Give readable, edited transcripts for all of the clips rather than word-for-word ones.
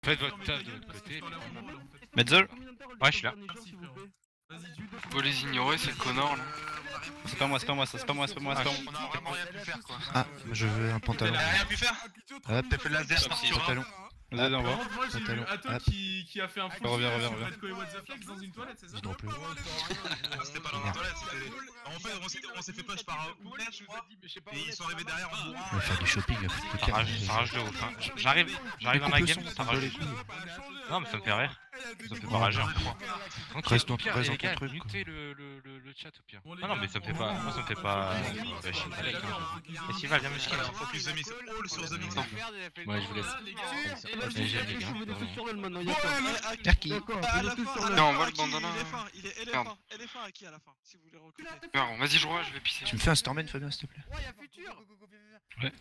Faites votre taf de l'autre côté. Metzel? Ouais, je suis là. Faut les ignorer, c'est le connard là. C'est pas moi, c'est pas moi, c'est pas moi, c'est pas moi, c'est pas moi. On a vraiment rien pu faire quoi. Ah, je veux un pantalon. T'as rien pu faire? Hop, T'as fait le laser Top par six, pantalon. Vas-y, on va. Moi j'ai vu Pantalon. Ato Hop. qui a fait un full Reviens, sur reviens, Redco et What the Flex dans une toilette, c'est ça? Dis non plus. C'était pas dans la toilette, c'était. En fait, on s'est fait push par Ounet, je crois. Et ils sont arrivés derrière en bourrant. On va faire du shopping. Ça rage de ouf. J'arrive dans la game, ça rage. Non, mais ça me fait rire. Ça me fait pas rager. Reste dans Pire, ton les gars, truc. mutez le chat au pire. Ah non, mais ça me fait pas. Moi, ça me fait pas. Et Sival, viens me skin. Focus The Mix. All sur The Mix. Ouais, je vous laisse. J'aime les gars. Sur le maintenant, Perky. Non, on voit le bandana. Il est Merde. LF1 à qui à la fin, si vous voulez recruter. Merde, vas-y, je reviens, je vais pisser. Tu me fais un Stormen, Fabien, s'il te plaît? Ouais, y'a Futur. Ouais.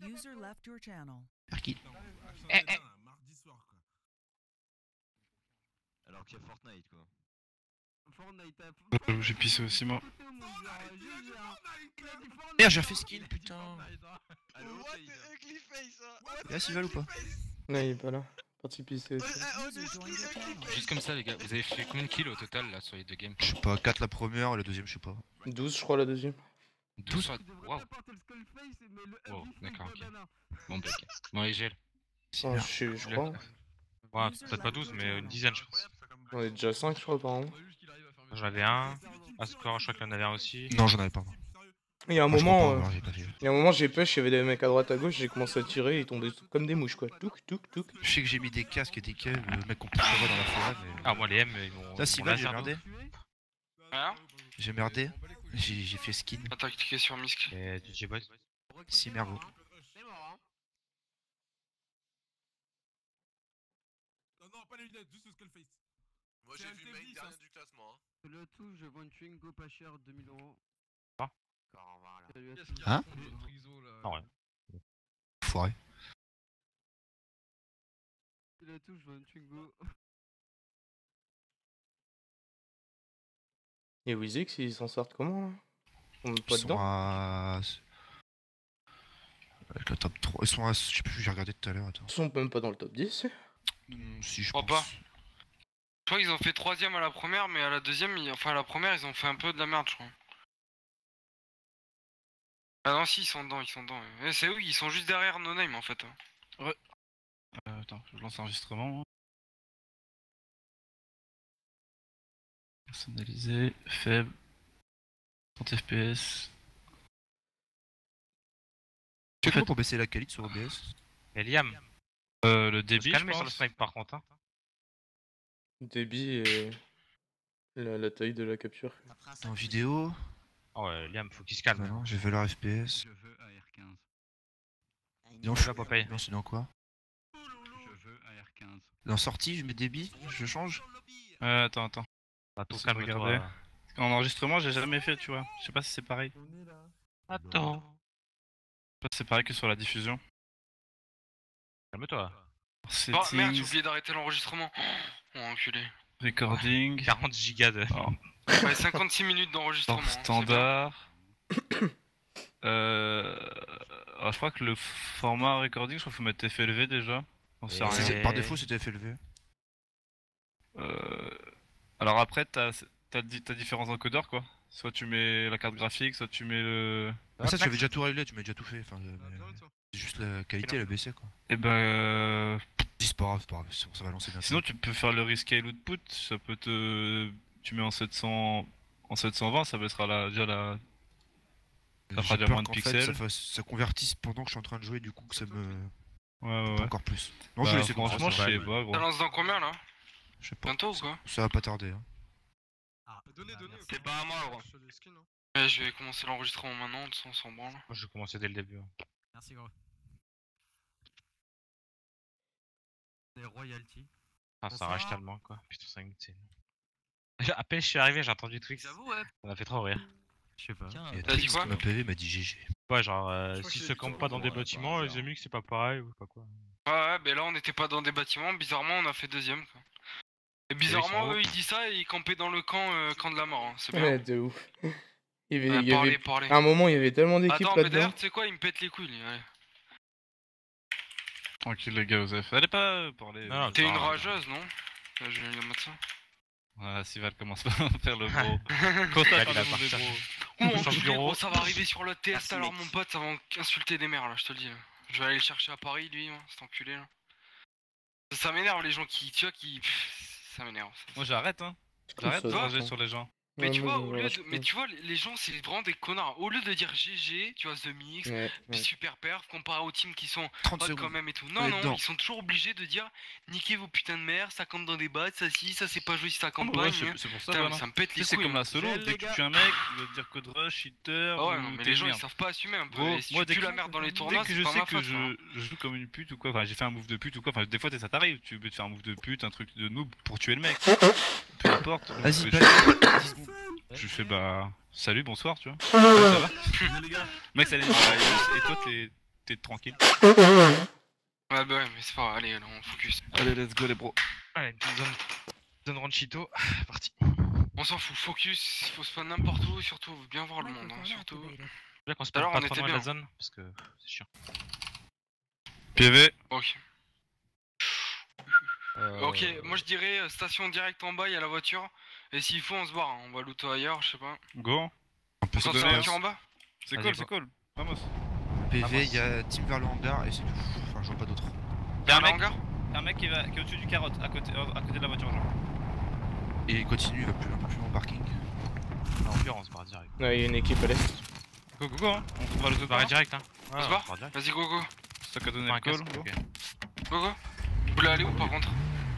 User left your channel. Perky. Mardi soir quoi. Alors qu'il y a Fortnite quoi. J'ai pissé aussi, moi. Merde, j'ai refait skin, putain. What the ugly face hein. Là, s'il va ou pas? Non, il est pas là. Parti pisser aussi. User joined your channel. Juste comme ça, les gars, vous avez fait combien de kills au total là sur les deux games? Je sais pas, 4 la première et la deuxième, je sais pas. 12, je crois, la deuxième. 12. Waouh. Wow, d'accord, ok. Bon, bah, ok. Bon, et GL. Oh, je crois. Ouais, peut-être pas 12, mais une dizaine, je pense. On est déjà 5, je crois, apparemment. J'en avais un. Ascor, je crois qu'il y en avait un aussi. Non, j'en avais pas. Il y a un Moi, je crois moment. pas, non, j'ai pas fait. Il y a un moment, j'ai push, il y avait des mecs à droite à gauche, j'ai commencé à tirer, ils tombaient comme des mouches quoi. Touk, touk, touk. Je sais que j'ai mis des casques et des caves, le mec qu'on peut voir dans la forêt, mais. Ah, moi, les M, ils m'ont. Là, s'il va, j'ai merdé. Hein? J'ai merdé. J'ai fait skin. Ah, t'as cliqué sur Misk. Et DJ Boys. Si, mergo. Non, pas les lunettes, juste le skullface. Moi j'ai vu main dernier du classement. Le tout, je vends une Twingo pas cher, 2000 €. Ah. Hein? Non, rien. Foiré. Le tout, je vends une Twingo. Et Wizix, ils s'en sortent comment là? On est pas Ils sont dedans? à. Avec le top 3. Ils sont à. Je sais plus, j'ai regardé tout à l'heure. Attends. Ils sont même pas dans le top 10. Si, je crois pense. pas. Je crois qu'ils ont fait 3ème à la première, mais à la deuxième, enfin à la première, ils ont fait un peu de la merde, je crois. Ah non, si, ils sont dedans, ils sont dedans. Eh, c'est eux, ils sont juste derrière No Name en fait. Attends, je lance l'enregistrement. Personnalisé, faible, 30 FPS. Tu fais quoi pour baisser la qualité sur OBS? Et Liam. Le débit, je Calmez sur le pense. snipe par contre. Hein. Débit et la taille de la capture. En vidéo. Oh, ouais, Liam, faut qu'il se calme. Bah non, j'ai valeur FPS. Je veux AR15. Non, Je suis là, Popeye. Non, c'est dans quoi? Je veux AR15. Dans sortie, je mets débit, je change. Attends. Bah, tout J'essaie de calme-toi. regarder. En enregistrement, j'ai jamais fait, tu vois. Je sais pas si c'est pareil. Attends. Je sais pas si c'est pareil que sur la diffusion. Calme-toi. Oh merde, j'ai Settings, oublié d'arrêter l'enregistrement. Oh enculé. recording, 40 gigas de. Oh. Ouais, 56 minutes d'enregistrement. hors standard. Alors, je crois que le format recording, je crois qu'il faut mettre FLV déjà. On sait rien. Et- Par défaut, c'était FLV. Alors après, t'as différents encodeurs quoi. Soit tu mets la carte graphique, soit tu mets le. Ah, ça, tu avais déjà tout réglé, tu m'as déjà tout fait. Enfin, c'est juste la qualité, elle a baissé quoi. Et ben. C'est pas grave, ça va lancer bien. Sinon, tu peux faire le rescale output. Ça peut te. Tu mets en 700. En 720, ça baissera déjà la. Ça fera J'ai déjà peur moins de qu'en fait, pixels. ça convertisse pendant que je suis en train de jouer, du coup que ça me. Ouais. Encore plus. Non, Bah, je vais laisser comme ça, franchement, je ça va. sais pas, gros. Ça lance dans combien là? Je sais pas. Bientôt ou quoi? Ça va pas tarder. Hein. Donnez. C'est pas à moi, gros. Ouais, je vais commencer l'enregistrement maintenant, de toute façon, on s'en branle. Moi, je vais commencer dès le début. Hein. Merci gros. Des royalties. Ah, ça rage tellement quoi. Putain, 5 minutes, c'est. À peine je suis arrivé, j'ai entendu Twix. J'avoue, ouais. Ça m'a fait trop rire. Je sais pas. Et T'as dit Twix quoi? qui m'a PV m'a dit GG. Ouais, genre, crois si que se c'est campent plutôt pas dans des vraiment, bâtiments, ouais, les amis que c'est pas pareil ou pas quoi. Ouais, ben là on était pas dans des bâtiments, bizarrement on a fait deuxième quoi. Et bizarrement eux ils disent ça et ils campaient dans le camp de la mort, hein. C'est bien. Ouais, de ouf. Il y avait, Ouais, il y avait- parlez. À un moment, il y avait tellement d'équipes Attends, mais là-dedans. d'ailleurs tu sais quoi, il me pète les couilles lui, allez. Tranquille les gars, Osef. Allez pas parler. Non, T'es non, une non. rageuse, non? Je vais lui mettre ça. Ah, Sival commence pas à faire le gros. Constat Il a le mauvais partagé. gros. Oh mon Sur le dieu, bureau. gros, ça va arriver sur le test Merci, alors mec. mon pote, ça va insulter des mères là, je te le dis. Là. Je vais aller le chercher à Paris lui, hein, cet enculé là. Ça m'énerve les gens qui, tu vois, qui... ça m'énerve. Moi j'arrête hein. J'arrête de Ça, rager ça. sur les gens. Mais Ouais, tu moi, vois, je au me lieu rage de... Mais pas. tu vois, les gens c'est vraiment des connards. Au lieu de dire GG, tu vois, The Mix, Ouais, ouais. super perf, comparé aux teams qui sont 30 hot quand secondes. même et tout. On Non, est non, dedans. ils sont toujours obligés de dire niquez vos putains de mères, ça compte dans des battes, ça si, ça c'est pas joué si ça Ah, compte bah pas. ouais, gna. c'est pour ça, Putain, voilà. ça me pète Tu les sais, c'est couilles. comme la hein. solo, Salut, dès les que tu gars. tues un mec, il va te dire code rush, hitter. Ah ouais, ou non, mais t'es les une gens ils merde. savent pas assumer un peu. Gros, Et si moi tu dès pues que, la merde dans les dès tournois, que c'est je pas sais ma que faute. hein. je joue comme une pute ou quoi, enfin j'ai fait un move de pute ou quoi, enfin des fois ça t'arrive, tu veux te faire un move de pute, un truc de noob pour tuer le mec. Peu importe. Vas-y, je, passe. 10 secondes. je fais bah salut, bonsoir, tu vois. Ouais, ça va. Les gars, Mec, ça allait et toi t'es tranquille. Ouais, bah ouais, mais c'est pas grave, allez, on focus. Allez, let's go les bros. Allez, une petite zone Ranchito, parti. On s'en fout, focus, faut se faire n'importe où, surtout bien voir le monde, hein, surtout. Là qu'on se Tout à passe l'heure, pas on trop était loin de la bien. zone, parce que c'est chiant. PV. Ok. Ok, moi je dirais station directe en bas, il y a la voiture. Et s'il faut, on se barre, hein, on va looter ailleurs, je sais pas. Go. On peut On se sort sa donner, voiture en bas? C'est Vas-y, cool, go. c'est cool. Vamos. PV, il y a team vers le hangar et c'est tout. Enfin, je vois pas d'autre. Y'a un Dans le mec, hangar? un mec qui est au-dessus du carotte, à côté de la voiture, genre. Et il continue, il va plus loin au parking. En l'occurrence, on part direct. Ouais, il y a une équipe à l'est. Go, go, go, hein. On trouvera le On deux part par direct, hein. On se barre? Vas-y, go, go. Ça qu'a donné Pas le un call. casque, ok. Go, go. Vous voulez aller où par contre?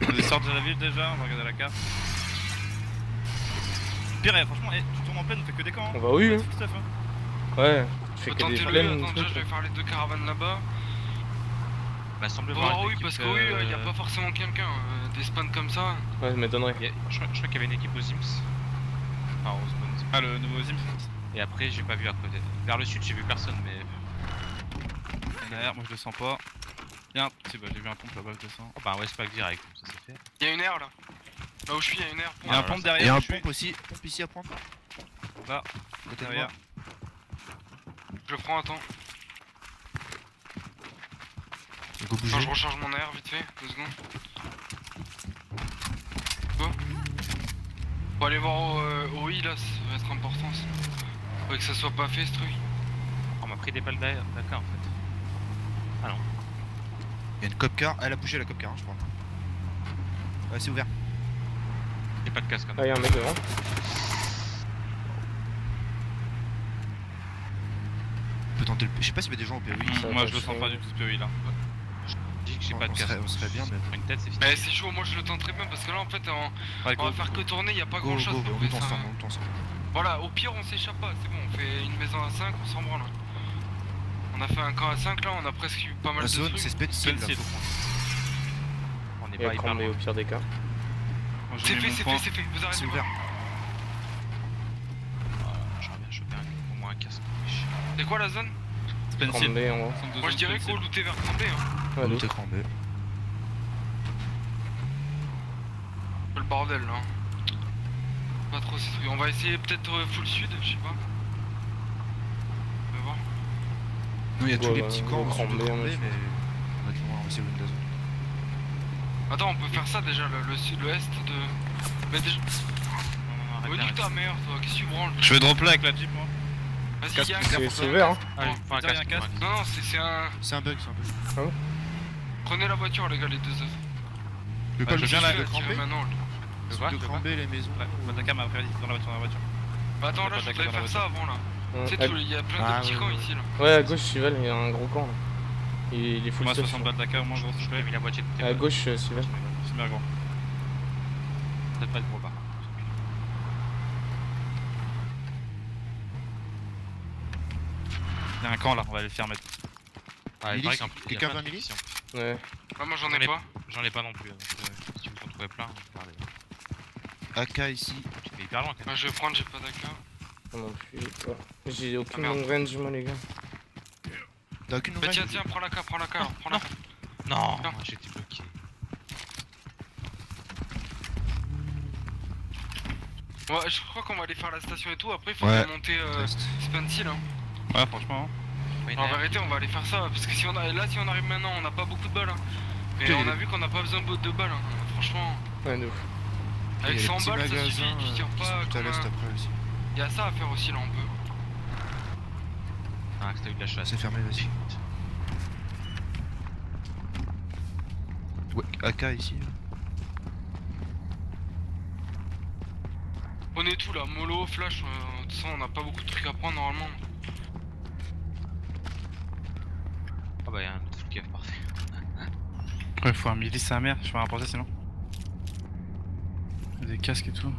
On est sorti de la ville déjà, on va regarder la carte. Pire, franchement, tu tournes en pleine, on fait que des camps. Hein. On va où, hein. Tout stuff, hein. Ouais, je fais Faut que des tenter le plaines. attends, déjà je vais faire les deux caravanes là-bas. Bah, semble Faut voir voir une oui, équipe, parce que oui, y a pas forcément quelqu'un. Des spawns comme ça. Ouais, ça m'étonnerait. Je crois qu'il y avait une équipe aux Sims. Enfin, aux Spawns. Ah, le nouveau Zim. Et après, j'ai pas vu à côté. Vers le sud, j'ai vu personne, mais. Derrière, moi je le sens pas. Y'a un. Si, bah j'ai vu un pompe là-bas, je descends. Oh, bah, un Westpac direct, ça c'est fait. Y'a une aire là. Là où je suis, y'a une aire. Y'a un là, pompe ça- derrière. Et un où je suis. pompe aussi, pompe ici à prendre. Là, Côté de derrière. moi. Je le prends, attends. Go bouger. Attends, je recharge mon air vite fait, 2 secondes. Go. Faut aller voir au I là, ça va être important ça. Faudrait que ça soit pas fait ce truc. On m'a pris des balles d'AK en fait. Il y a une copcar. Elle a bougé la copcar, hein, je crois. Ouais, c'est ouvert. J'ai pas de casque, hein. Ah, y'a un mec devant. On peut tenter le. Je sais pas s'il y avait des gens au POI. Ça Moi va je le sens chier. pas du tout ce POI là. Je dis que j'ai pas de On casque. serait- on serait bien, mais- Pour une tête, c'est fini. Mais c'est chaud, moi je le tente très bien parce que là en fait Ouais, on va go. faire que tourner, y a pas Go, grand chose. go, on loot ensemble, on loot ensemble. Voilà, au pire on s'échappe pas, c'est bon, on fait une maison à 5, on s'en branle. On a fait un camp à 5 là, on a presque eu pas mal La de zone, trucs. c'est Spencer là. Spencer. faut prendre. On est Il y a pas hyper cramé loin. au pire des cas. Moi j'ai C'est mis fait, mon c'est point. fait, c'est fait, vous arrêtez C'est pas. ouvert. J'aurais bien chopé au moins un casque. C'est quoi la zone? Spencer. Cramé en haut. Moi je dirais qu'on looter vers Cambé hein. Ouais, Loot loot. écran B. Le bordel là. Pas trop ces trucs. On va essayer peut-être full sud, je sais pas. On va voir. Non, il y a tous Ouais, les bah, petits go camps en cran dessous de B, cran B, moi, mais je on va on va essayer de la zone. Attends, on peut faire ça déjà, le sud, le est de. Mais déjà. Non, Oh, nique ta mère toi, qu'est-ce que tu branles? Je vais drop là avec la Jeep moi. Vas-y, Casque, y'a un C'est casque. c'est ouvert, hein. Ah, il faut un Putain, y a un casque. casque. ouais. Non, non, c'est un. C'est un bug, c'est un bug. Prenez la voiture, les gars, les deux œufs. Je vais Ah, pas je le viens sud là, de Tirer cran B. maintenant. Le quoi, De le cran quoi B, les maisons. Bataka m'a prédit dans la voiture. Bah attends, là, Pas je d'accord voudrais dans la faire ça avant là. Ouais, Tu sais, il y a plein de Ah, petits ouais, camps ouais. ici là. Ouais, à gauche, Suval, il y a un gros camp là. Il est full Moi stuff. 60 Bataka au moins gros. J'ai mis la moitié de tes À balles. gauche, Suval. C'est bien gros. Peut-être pas le gros bar. Y'a un camp là, on va aller le faire mettre. Ouais, il Millis, paraît qu'en plus, il y a quelqu'un plein de veut un Millis munitions. Ouais. Ah, moi j'en J'en ai ai- pas. J'en ai pas non plus, donc si vous en trouvez plein, on peut parler. AK ici. J'étais hyper loin quand Ah, même. je vais prendre, j'ai pas d'accord. Moi non plus. Ouais. J'ai aucune merde. long range, moi, les gars. T'as aucune Bah nouvelle? tiens, tiens, prends la K, alors, prends la K. Non, Tiens. j'étais bloqué. Ouais, je crois qu'on va aller faire la station et tout, après il faut Ouais. monter Reste. Spency là. Ouais, franchement. En vérité, on va aller faire ça parce que si on arrive maintenant, on n'a pas beaucoup de balles. Hein. Et on a vu qu'on n'a pas besoin de balles. Hein. Franchement, Ouais, de ouf. avec 100 balles, ça suffit. Tu tires pas. Tout à l'est après aussi. Il y a ça à faire aussi là, on peut. Ah, que t'as eu de la chasse. C'est fermé, vas-y. Ouais, AK ici. On est tout là, mollo, flash. De toute façon, on n'a pas beaucoup de trucs à prendre normalement. Ah bah y'a un autre full cave, parfait. Ouais, faut un milice sa mère, je vais rapporter sinon. Il y a des casques et tout.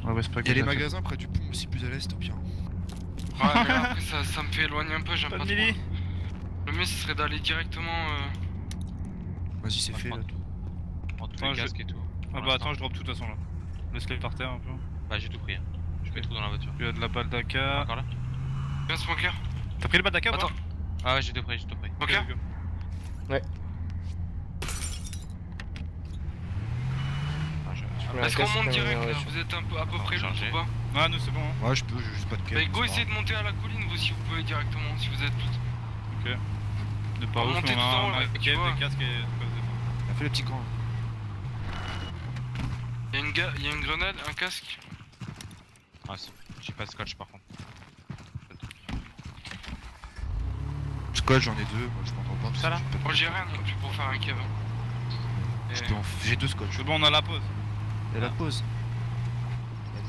Ouais, c'est pas Il y a les grave. magasins près du pont aussi, plus à l'est au pire. Ouais, mais là, après ça me fait éloigner un peu, j'aime pas Pas trop. de mili. Le mieux ce serait d'aller directement. Vas-y, c'est fait là. Prends tous Attends, les casques et tout. Ah bah attends, je drop tout de toute façon là. Laisse-les par terre un peu. Bah j'ai tout pris. Hein. Je mets tout dans la voiture. Il y a de la balle d'AK. Encore là? Viens, smoker. T'as pris le balle d'AK ou pas? Attends. Ah ouais, j'ai tout pris, j'ai tout pris. Ok. Ouais. Ah, Ouais, Est-ce qu'on casque, monte ouais, direct ouais, là? ouais. Vous êtes un peu à peu près lourd ou pas? Ah, nous c'est bon. Hein. Ouais, je peux, j'ai juste pas de Bah, cave. go essayer de monter à la colline vous si vous pouvez directement, si vous êtes toutes. De par On ouf, va monter on tout en haut, a là, un tu cave, vois. des casques et. On a fait le petit camp. Y'a une grenade, un casque. Ah c'est... J'ai pas de scotch par contre. Scotch, j'en ai deux, moi je m'entends pas. Ça, là Moi j'ai rien non plus pour faire un cave. J'ai deux scotch. C'est bon, on a la pause. Et la pause.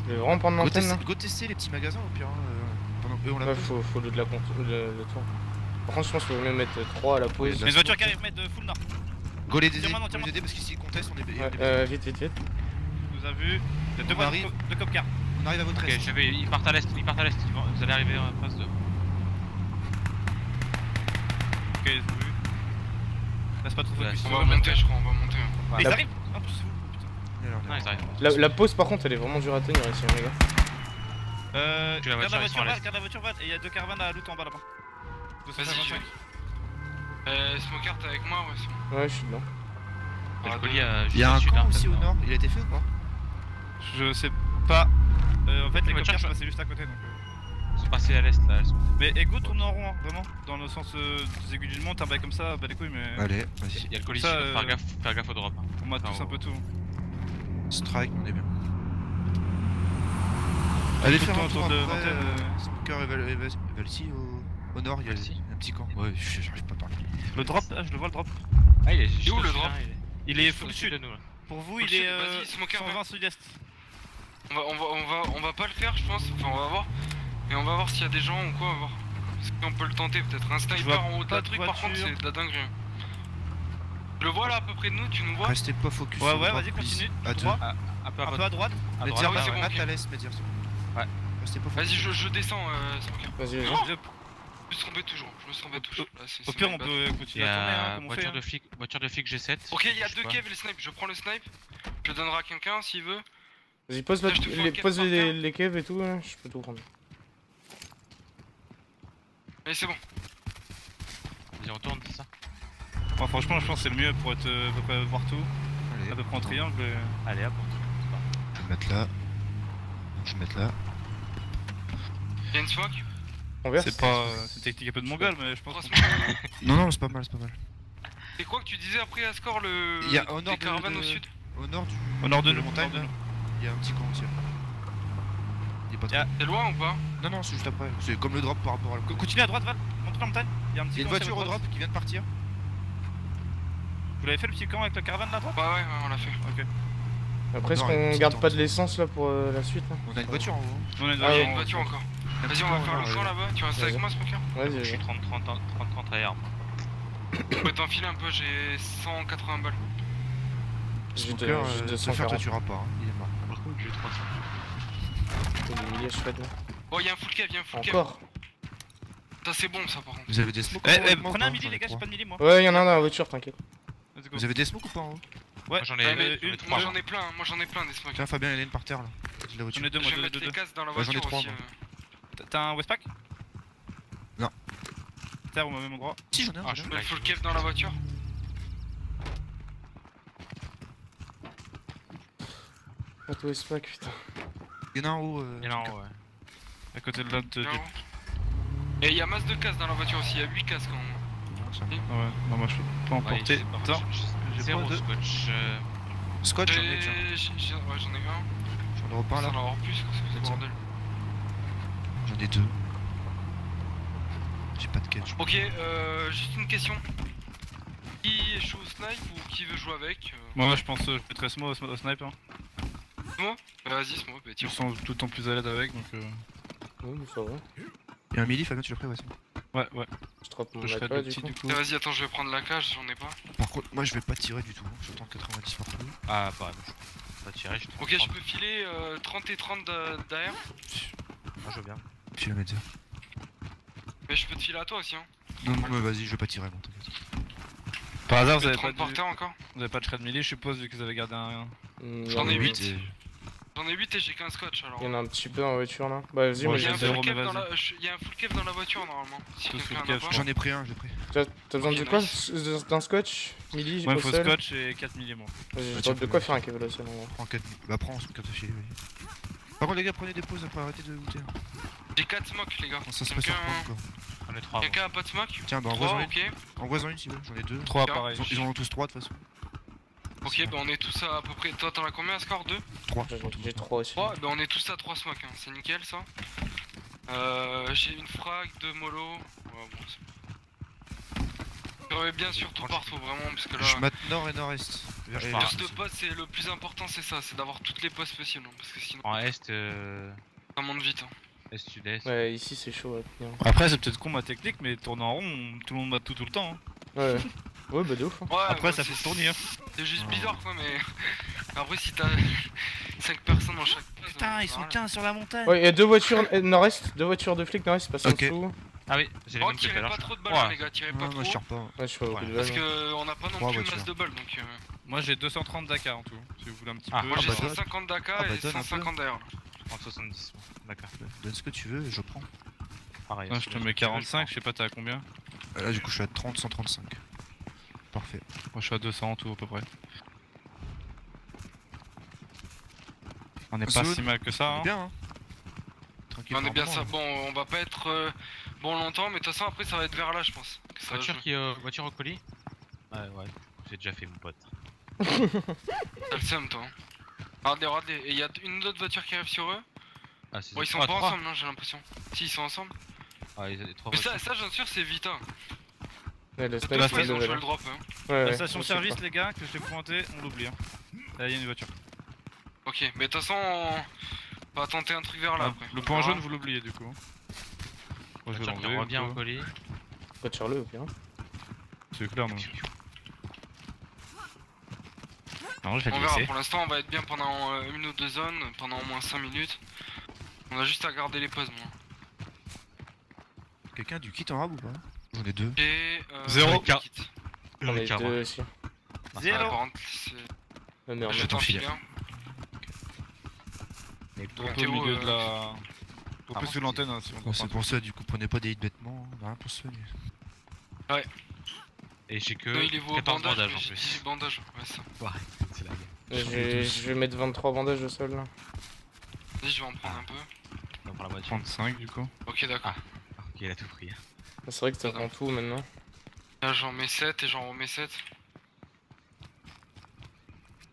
Je vais vraiment prendre l'antenne là. Go tester les petits magasins au pire. Pendant que eux on la Ouais, pause. faut le tour. Par contre, je pense qu'il vaut mieux mettre 3 à la pause. Ouais, Les voitures qui arrivent, mettre full nord. Go les aider, Tiens-moi, non, go tiens-moi. les aider parce qu'ici ils contestent, on est. Ouais, vite. On nous a vu. Il y a deux On arrive. voitures de copcar. On arrive à votre Ok, est. je vais... ils partent à l'est, vous allez arriver en face de... Ok, ils ont vu. Reste pas trop focus. On va monter, je crois, on va monter. Et ils La- arrivent. Oh, plus vous. Non, ils arrivent. La pause, par contre, elle est vraiment dure à tenir ici, hein, les gars. Tu la Garde la voiture, ils sont à voiture, l'est. garde la voiture, et il y a deux caravanes à loot en bas là-bas. Vas-y, je vais. Smoker, t'es avec moi? Ouais, c'est bon. Ouais, je suis dedans. Le colis à Il y a un juste au sud, camp hein, aussi au peut-être, nord, il a été fait ou pas? Je sais pas. En fait, les Ouais, copcars tiens, sont passés juste à côté donc. Ils sont passés à l'est là, elles sont... Mais Ego tourne en rond, hein, vraiment. Dans le sens des aiguilles d'une montre, un bail comme ça, bah les couilles, mais. Allez, vas-y. Il y a le colis, Ça, ici, faire gaffe au drop. Hein. On mate Ah, tous un ouais. peu tout. Strike, on est bien. Allez Tout faire le un temps tour autour de après, l'antenne, Smoker et Valsi au nord, il y a Valsi. un petit camp. Ouais, j'arrive pas à parler. Le drop, là, je le vois le drop. Ah, il est juste où, au le sud, drop hein, Il est juste full au sud. de nous là. Pour vous, Full il sud, est vas-y, smoker, 120 sud-est. On va pas le faire, je pense. Enfin, on va voir. Et on va voir s'il y a des gens ou quoi, on va voir. Est-ce qu'on peut le tenter peut-être? Un Je sniper vois en haut de pas la de truc, par contre, voiture. c'est de la dinguerie. Je le vois là à peu près de nous, tu nous vois? Restez pas focus. Ouais, sur le ouais, drop, vas-y, please. continue. À deux. Droit, Un peu à un peu votre... à droite. à Metzir, droite. oui, c'est bon, Mat ok. à l'est, Metzir. Ouais. Restez pas focus. Vas-y, je descends, Smoker. Vas-y, vas-y. Je me suis trompé toujours, Là, c'est Au pire, my on bad. peut Il continuer y à tourner, hein, a comme on fait. voiture de flic G7. Ok, il y a Je deux sais pas. caves, les snipes, je prends le snipe. Je le donnerai à quelqu'un s'il veut. Vas-y, pose, Là, je te fais un pose cap par terre. les caves et tout, hein, je peux tout prendre. Allez, c'est bon. Vas-y, retourne, c'est ça? Bon, franchement, je pense que c'est le mieux pour être à peu près voir tout. Allez, À peu près en triangle. Allez, hop. je vais me mettre là. Je vais me mettre là. Y'a une smoke. On verse. C'est pas. C'est une technique un peu de mongol, mais je pense. 3 qu'on- smokes. Non, c'est pas mal, c'est pas mal. Et quoi que tu disais après à score le. Il y a au nord des caravanes de- au sud. Au nord du. Au nord de la nous, montagne, au nord de là, il y a un petit camp aussi. Il est pas trop. Yeah. C'est loin ou pas? Non, non, c'est juste après. C'est comme le drop par rapport à la. Continue à droite, Val. Monte la montagne. Il y a un Il petit y a une camp voiture sur au votre drop qui vient de partir. droite. Vous l'avez fait le petit camp avec la caravane là, droite? Bah ouais, on l'a fait. Ok. Après, est-ce Non, il y a une qu'on petite garde tente. pas de l'essence là pour la suite là? On a une voiture en haut. On a une Ah, Il y a ouais. une voiture encore. Vas-y, on va faire le camp là-bas. Tu restes avec Vas-y. moi, Smoker? Vas-y, Je suis vas-y. 30 à arme. Je peux t'enfiler un peu, j'ai 180 balles. J'ai Smoker, j'ai ce faire te 240. tuera pas. Hein. Il est mort. Par contre, j'ai 300. Faut des milliers, je fais de... Oh, y'a un full cave, Encore? Ça, c'est bon, ça par contre. Vous avez des smokes Eh, en haut, moi, prenez ou un pas? midi, J'en ai les gars, j'ai trois. pas de midi moi. Ouais, y'en a un dans la voiture, t'inquiète. Let's go. Vous avez des smokes ou pas en haut? Ouais, Moi j'en Ouais, mais ai moi 3. j'en ai plein, des smokes. Tiens, Fabien, il y en a une par terre là. De la voiture. J'en ai deux, Je moi, vais deux, mettre deux, les deux. cases dans la Ouais, j'en ai voiture trois, aussi. moi. T'as un Westpack? Non. Terre au même endroit. Si, j'en ai un. Ah, j'en ai je un. Je mets le full cave dans la voiture. Pas tout SPAC, putain. Il y en a un en haut. Il y en a un, ouais. À côté de l'autre. Non. Et il y a masse de casques dans la voiture aussi, il y a 8 casques quand même. Ouais, non, moi je peux pas en porter. Attends, j'ai pas Zéro de. scotch. Scotch, j'en ai déjà. Ouais, j'en ai un. J'en ai repeint Ça là. en avoir plus, c'est Tiens. bordel. J'en ai 2. J'ai pas de catch. Ok, juste une question. Qui est chaud au snipe ou qui veut jouer avec Moi je pense que je mettrais Smo au snipe. Hein. Moi Vas-y, c'est moi, bah Ils tiens. sont tout le temps plus à l'aide avec donc. Ouais, mais ça va. Y'a un mili, Fabien, tu l'as pris, ouais. Ouais, ouais. Je trappe mon Je serais AK le du petit coup. du coup. Vas-y, attends, je vais prendre la cage, j'en ai pas. Par contre, moi je vais pas tirer du tout. Je tente 90 partout. Ah, pareil. Pas tirer, je Ok, je peux filer 30 et 30 derrière. Moi, je veux bien. Je la mettre. Mais je peux te filer à toi aussi, hein. Non, non, mais vas-y, je vais pas tirer, moi, t'inquiète. Par hasard, vous Je vais avez pas 30 par du... terre encore. Vous avez pas de shred melee, je suppose, vu que vous avez gardé un. J'en ai 8. Et... J'en ai 8 et j'ai qu'un scotch alors. Il y en a un petit peu dans la voiture là. Bah vas-y, Moi, moi Il y, j'ai a un zéro, full mais cap dans vas-y. il y a un full cap dans la voiture normalement. Si Tous quelqu'un full en a cap, pas. je J'en ai pris un, j'ai pris. T'as besoin Ok, de quoi nice. D'un scotch Milli, Ouais, au faut sol. scotch et 4 milli moi. Vas-y, Bah, j'ai de quoi tiens, faire un cable au sol en vrai. Prends 4. Bah, prends, on se carte filet, vas-y. Par contre, les gars, prenez des pauses après, arrêtez de looter. J'ai 4 smokes les gars. Ça se passe sur prendre quoi. On est 3. Quelqu'un a pas de smoke Tiens, bah, 3, envoie-en ok. une. Envoie-en une si vous voulez, j'en ai 2. 3 Tiens. pareil. Ils en ont tous 3 de toute façon. Ok, bah on est tous à peu près. Toi t'en as combien à score 2 3. J'ai 3 aussi. 3, bah on est tous à 3 smokes, hein. C'est nickel ça. J'ai une frag, 2 mollo. Ouais, bon, c'est... J'aurais bien sûr tout partout vraiment parce que là. Je mate nord et nord-est. Vers pars. Sur ce poste, c'est le plus important, c'est ça, c'est d'avoir toutes les postes spéciales, hein, parce que sinon En est, ça monte vite. Hein. est sud-est. Ouais, ici c'est chaud à tenir. Après, c'est peut-être con ma technique, mais tourner en rond, tout le monde mate tout le temps. Hein. Ouais. Ouais, bah de ouf. Hein. Ouais, Après, bah, ça c'est- fait tourner. Hein. C'est juste bizarre quoi, mais après si t'as 5 personnes dans chaque poste. Putain, ils sont 15 sur la montagne. Ouais, il y a 2 voitures nord-est, 2 voitures de flics nord-est, passent en Ok. dessous. Ah oui, j'ai les Oh, mêmes que tout à tirez l'heure. pas trop de balles, Ouais. hein, les gars, tirez pas Non, trop. moi je tire pas. Ouais, je fais beaucoup de Parce balles. que on a pas non Trois plus voitures. masse de balles donc. Moi j'ai 230 Dakar en tout, si vous voulez un petit Ah, peu. Moi j'ai bah, donne. 150 d'AK Ah, bah, et donne un peu. 150 derrière. En 70. D'accord. Donne ce que tu veux et je prends. Pareil. Ah, je te mets 45, je sais pas, t'es à combien? Là, du coup, je suis à 30, 135. Parfait. Moi je suis à 200 en tout à peu près. On est pas Zone. si mal que ça. On est Hein. bien, hein. Tranquille. On est bien par ça. moment, Bon, on va pas être bon longtemps, mais de toute façon après ça va être vers là, je pense. Que ça va Voiture jouer. qui voiture au colis. Ouais. J'ai déjà fait mon pote. T'as le seum toi. Hein. Regardez, et il y a une autre voiture qui arrive sur eux. Ah, c'est Bon, ils sont ah, pas trois. ensemble, non, j'ai l'impression. Si, ils sont ensemble. Ah, ils ont 3 Mais voitures. ça, j'en suis sûr, c'est Vita. Ouais, le Deux sniper fois, ils ont de joué le level. drop. Hein. Ouais, La ouais, station on sait service, pas. les gars, que je t'ai pointé, on l'oublie. Hein. Là, il y a une voiture. Ok, mais de toute façon, on va tenter un truc vers là Ah, après. le On point verra. jaune, vous l'oubliez du coup. Moi, je vais Voiture qui l'enlever, revient un au peu. colis. Voiture-le au pire. C'est clair, non? Non, je vais On le verra, laisser. pour l'instant, on va être bien pendant une ou deux zones, pendant au moins 5 minutes. On a juste à garder les pauses, moi. Quelqu'un a du kit en rab ou pas? J'en ai 2. J'ai Zéro. deux kits. On est Carrément. 2 aussi. Ah, Zéro. par contre, c'est- Ah merde. je vais t'en filer un. Donc au Théo, milieu de la. Au Ah, plus bon, sous l'antenne, hein, si on Bon, c'est pour ça, du coup, prenez pas des hits bêtement. On a rien pour se soigner. Et j'ai que Non, il est vaut 14 bandage, bandages mais en j'ai plus. 18 bandages. Ouais, ça. Ouais, c'est la gueule. Je vais mettre 23 bandages au sol là. Vas-y, je vais en prendre un peu. On prend la voiture. 35 du coup. Ok, d'accord. Ok, il a tout pris. C'est vrai que ça prend tout maintenant. Là, j'en mets 7 et j'en remets 7.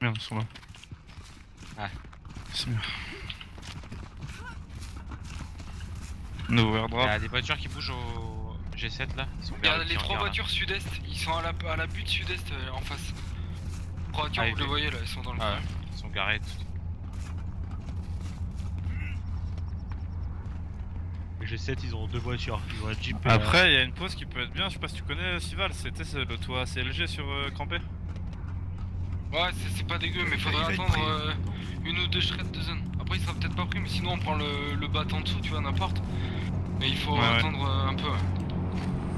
Merde, ils sont là. Ah. C'est bien. Nouveau Il y airdrop. a des voitures qui bougent au G7 là. Ils sont Il y a vers le les petit 3 hangar, là. voitures sud-est, ils sont à la butte sud-est en face. 3 voitures, Ah, vous les voyez là, ils sont dans le Ah, coin. ils sont garés. Les G7 ils ont 2 voitures. Ils ont un Jeep. Après, il y a une pause qui peut être bien. Je sais pas si tu connais Sival, c'était le toit CLG sur Crampé. Ouais, c'est pas dégueu, mais Il faudrait va être attendre pris. une ou deux shreds de zone. Après, il sera peut-être pas pris, mais sinon on prend le bat en dessous, tu vois, n'importe. Mais il faut Ouais, ouais. attendre un peu. Ouais.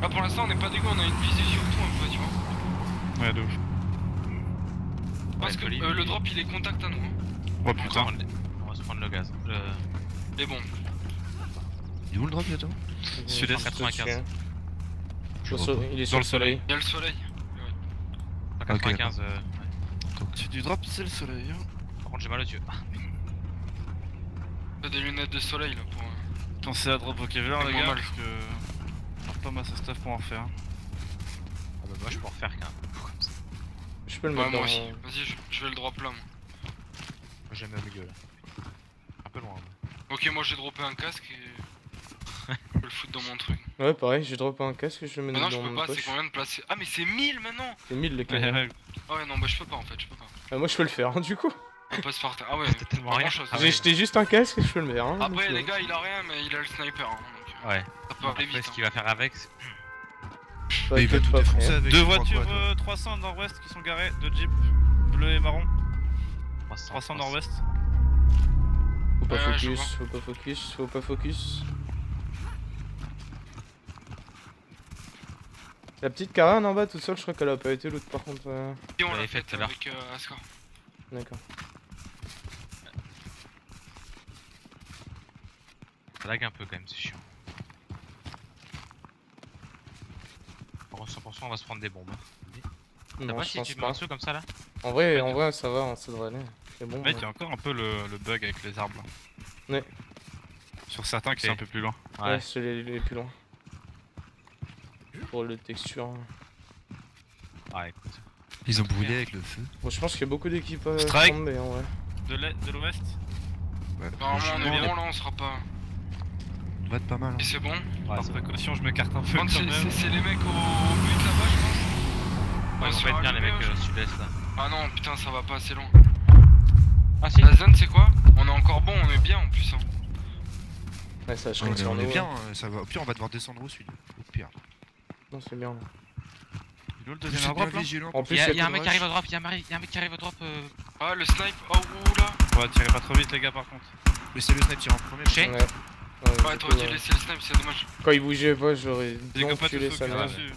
Là pour l'instant, on est pas dégueu, on a une visée sur tout un peu, tu vois. Ouais, de ouf. Parce que le drop il est contact à nous. Hein. Oh putain. On va se prendre le gaz. Mais bon, Il est où le drop bientôt? Sud-est, 95. Il est sur Dans le le soleil. soleil. il y a le soleil. 95. C'est du drop, c'est le soleil. Hein. Par contre, j'ai mal aux yeux. T'as des lunettes de soleil là pour. Pensez à drop au Kevlar, les Vraiment gars, mal. parce que pas masse stuff pour en refaire. Ah bah moi je peux en refaire qu'un. Comme ça. Je peux le Ouais, mettre moi dans... aussi. Vas-y, je vais le drop là. Moi. Moi j'ai mis au milieu là. Un peu loin. Mais... Ok, moi j'ai droppé un casque et. Je peux le foutre dans mon truc. Ouais, pareil, j'ai droppé un casque et je le mets Mais non, dans je peux mon pas, c'est poche. combien de placer. Ah, mais c'est 1000 maintenant! C'est 1000 les Ouais, cailloux. ouais. Ah ouais, non, bah je peux pas en fait, je peux pas. Moi je peux le faire hein, du coup. On passe par terre. Ah ouais, T'as tellement pas rien. grand-chose. Ah J'ai ouais. acheté juste un casque et je peux le mettre. Hein, Après, donc, les gars, il a rien, mais il a le sniper. Hein, donc, Ouais. ça peut aller Après vite. ce qu'il va faire avec, c'est... ouais, il va peut-être tout pas défoncer prêt. avec. Deux je crois, voitures quoi, toi. 300 nord-ouest qui sont garées, deux jeeps bleu et marron. 300 nord-ouest. Faut pas Ouais, je focus, vois. faut pas focus, faut pas focus. La petite carane en bas toute seule, je crois qu'elle a pas été l'autre par contre. Et on l'avait l'a fait fait tout à l'heure. avec Ascar. D'accord. Ça lag un peu quand même, c'est chiant. Par contre 100% on va se prendre des bombes. T'as Non, pas je si pense tu mets pas. un dessous comme ça là? En vrai, ça va, ça devrait aller. C'est bon. Mec, il y a encore un peu le bug avec les arbres. Là. Ouais. Sur certains qui sont un peu plus loin. Ouais, c'est les plus loin. Pour le texture. Ouais, écoute. Ils ont brûlé avec le feu. Bon, je pense qu'il y a beaucoup d'équipes Strike. tombées en vrai. De l'ouest. Ouais. Normalement, on est Franchement, bon là, on sera pas. on va être pas mal. Et c'est bon. Ouais, Par c'est précaution, je m'écarte un peu Quand quand c'est même. c'est les mecs au but là-bas, je pense. Ouais, ils vont se pas être bien les rallumer, mecs ouais. sud-est là. Ah non, putain, ça va pas assez loin. Ah si. La zone, c'est quoi? On est encore bon, on est bien en plus. Hein. Ouais, ça, je On crois est, sur on est nous, bien, hein. ça va. Au pire, on va devoir descendre au sud. Au pire. Non, c'est bien. Il est où le Vous deuxième êtes airdrop bien là? vigilant. En plus, Il y a un tout mec le qui arrive rush. au drop, il y a un mec qui arrive au drop. Ah, le snipe. Oh, oula. On va tirer pas trop vite les gars par contre. Laissez le snipe tirer en premier. Touché. Ouais. Ouais, du t'aurais coup, dû laisser le snipe, c'est dommage. Quand il bougeait pas, j'aurais Les gars, pas de enculé focus sa mère. dessus.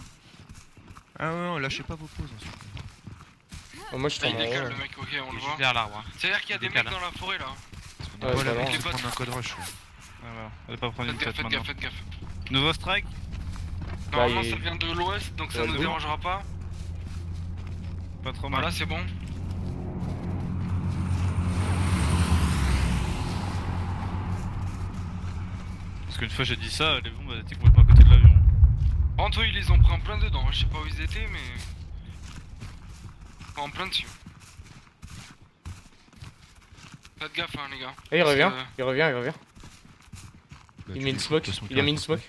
Ah ouais, non, lâchez pas vos pauses ensuite. Moi, je Ah, il tourne en décale rond. le mec, ok, on Il le est voit. juste derrière l'arbre. Hein. C'est-à-dire qu'il y a des décale, mecs dans la forêt là. On Ouais, a pas bah la non. peine de Les prendre un code rush. Ouais, voilà. Allez pas prendre une Faites tête gaffe, maintenant. faites gaffe, faites gaffe. Nouveau strike. Normalement, il- ça vient de l'ouest, donc ça Ouais, nous d'où dérangera pas. Pas trop mal. Voilà, c'est bon. Parce qu'une fois j'ai dit ça, les bombes elles étaient complètement à côté de l'avion. Par contre, eux, ils les ont pris en plein dedans. Je sais pas où ils étaient, mais. En plein dessus. Faites gaffe, hein, les gars. Et il Parce revient, que- il revient, il revient. Bah, Il tu met une fais smoke, de toute façon, il a mis une t'as- smoke.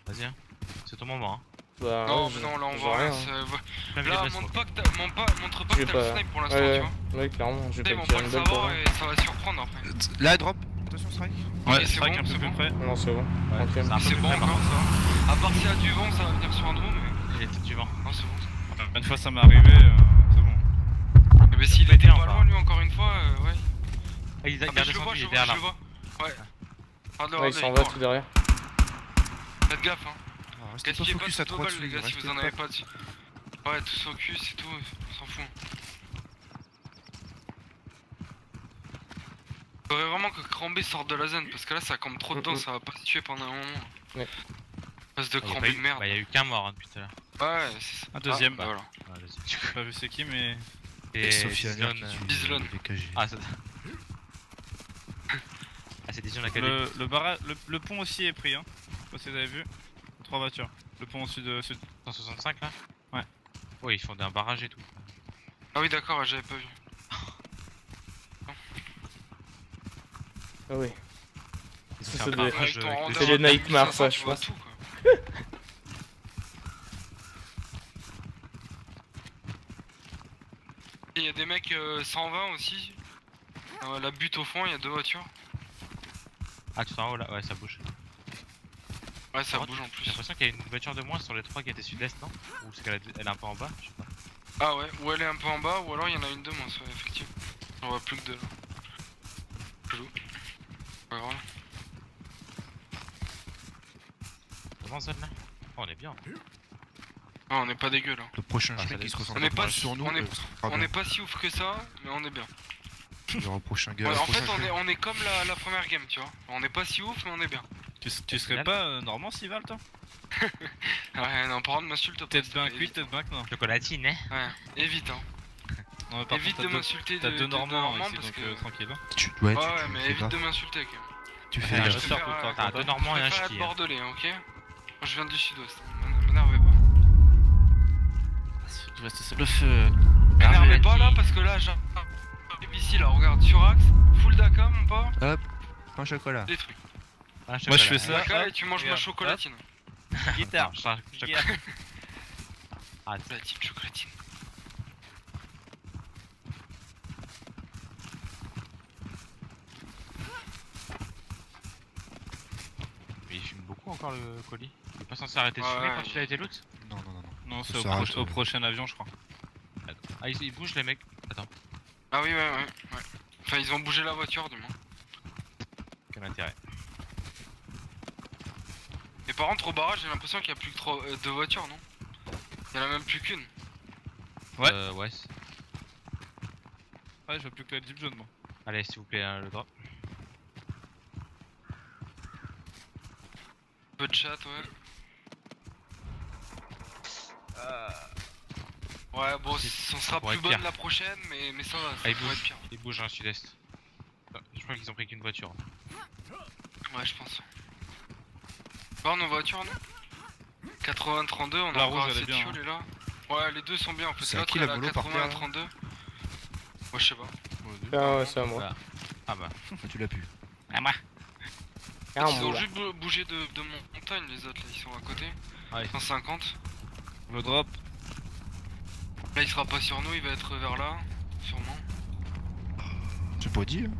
Vas-y, hein. C'est ton moment. Hein. Bah, Non, ouais, mais non, là on j'ai voit rien. hein. c'est- Même Là, les montre smoke. pas que t'as montre pas Je que vais t'as le pas. snipe pour l'instant, Ouais, tu vois. ouais, clairement, je Ils vais vont pas pas tirer le une balle pour savoir rien. et ça va surprendre après. Là, drop. Attention, strike. Ouais, c'est strike bon, un peu c'est plus bon. près. Non, c'est bon. Ouais, Tranquille. c'est un peu C'est plus bon près, par encore contre. ça. À part s'il y a du vent, ça va venir sur un dos, mais. Il est du vent. Non, c'est bon. Une fois ça m'est arrivé, c'est bon. Mais s'il peut être était bien, pas enfin. loin, lui, encore une fois, ouais. Ah, il Ah, a mais je le descendu, vois, il je est le vois, derrière je le là. vois. Ouais. Regarde-le, Ouais, il s'en regarde-le, va tout derrière. Faites gaffe, hein. Alors, Restez pas Gaspillez pas focus à toutes vos 3 balles, dessus. les gars, si restez vous en pas- avez pas dessus. Ouais, tous focus et tout, on s'en fout. Faudrait vraiment que Crambé sorte de la zone, parce que là ça campe trop dedans, ça va pas se tuer pendant un moment. Ouais. Passe de Il y a pas Crambé eu- de merde. Bah, il y a eu qu'un mort hein, depuis tout à l'heure. Ouais, c'est ça. Un deuxième. Ah, bah voilà. Ah, vas-y. J'ai pas vu c'est qui mais. Et Sophia Dislon, qui tue Dislon. le VKG. Ah, ça. Ah, c'est Dislon laquelle Le pont aussi est pris, hein. Je sais pas si vous avez vu. 3 voitures. Le pont au sud. 165 là? Ouais. Ouais, ils font un barrage et tout. Ah oui, d'accord, j'avais pas vu. Ah oui. C'est Ça un doit- barrage Avec ton avec rendeur c'est les à Nightmares, 2500, ça, tu je vois pense. tout, quoi. Et il y a des mecs 120 aussi. La butte au fond, il y a 2 voitures. Ah, tout en haut là? Ouais, ça bouge. Ouais, ça Par bouge en J'ai plus. l'impression qu'il y a une voiture de moins sur les 3 qui étaient sud-est, non? Ou c'est qu'elle elle est un peu en bas? Je sais pas. Ah ouais, ou elle est un peu en bas, ou alors il y en a une de moins, ouais, effectivement. On voit plus que 2 là. Chelou. Ouais, voilà. Comment zone là? Oh, on est bien. Ah, on est pas dégueu là. Le prochain Ah, ça schmeck qui se dépend. concentre On est pas sur nous, on est- ça sera On bien. est pas si ouf que ça, mais on est bien. Genre au prochain gars. Ouais, au en fait, prochain on est comme la première game, tu vois. On est pas si ouf, mais on est bien. Tu serais pas normand Sival toi? Ouais, non, par contre, m'insulte pas. Peut-être s'il te bien plaît, cuit, évite. peut-être bien que non. Chocolatine, hein? Ouais, évite, hein. Non, mais par Évite contre, de t'as deux- m'insulter T'as de deux normands Normands, ici parce donc que- tranquille. Hein. Tu Ouais, mais évite de m'insulter, quand même. Tu Ouais, fais je gaffe. sors préfère, tout le temps. T'as un deux normands et un Je préfère être ch'ti. Hein. bordelais, ok? Je viens du sud-ouest, m'énervez pas. Je reste sur le feu. M'énervez pas là parce que là j'arrive ici là, regarde sur axe, full Daka mon pote. Hop, un chocolat. Détruit. Ah, Moi je fais ça. Daka hop, et tu manges ma regarde, chocolatine. hop, Guitare. Ah, La team chocolatine. Mais il fume beaucoup encore le colis. Il est pas censé arrêter de Ouais, fumer ouais, quand il a été loot? Non, non, non, non. Non, c'est Ça au, s'arrête, au prochain avion, je crois. Ah, ils bougent les mecs. Attends, Ah oui, ouais. Enfin, ils ont bougé la voiture du moins. quel intérêt. Mais par contre, au barrage, j'ai l'impression qu'il y a plus que deux voitures, non? Il y en a même plus qu'une. Ouais. Ouais. Ouais, je vois plus que la Jeep jaune, moi. Allez, s'il vous plaît, le drop. Peu de chat, ouais. Ouais, bon, on sera pourrait plus être bonne pire. la prochaine, mais ça va, Ah, ça il pourrait bouge. être pire. Ils bougent dans le sud-est. Je crois qu'ils ont pris qu'une voiture. Ouais, je pense. Bon, nos voitures, non 80-32, on La a rouge, encore elle assez est de bien, fuel et là. Ouais, les deux sont bien en fait. C'est à L'autre qui elle la a bolo par terre, là 80-32. Ouais, je sais pas. Ah ouais, c'est à moi. Voilà. Ah bah. Tu l'as pu. Ah bah. Ah, Ils ont moi. juste bougé de montagne, les autres là, ils sont à côté. Ouais. 150. Le drop. Là, il sera pas sur nous, il va être vers là, sûrement. C'est pas dit, hein.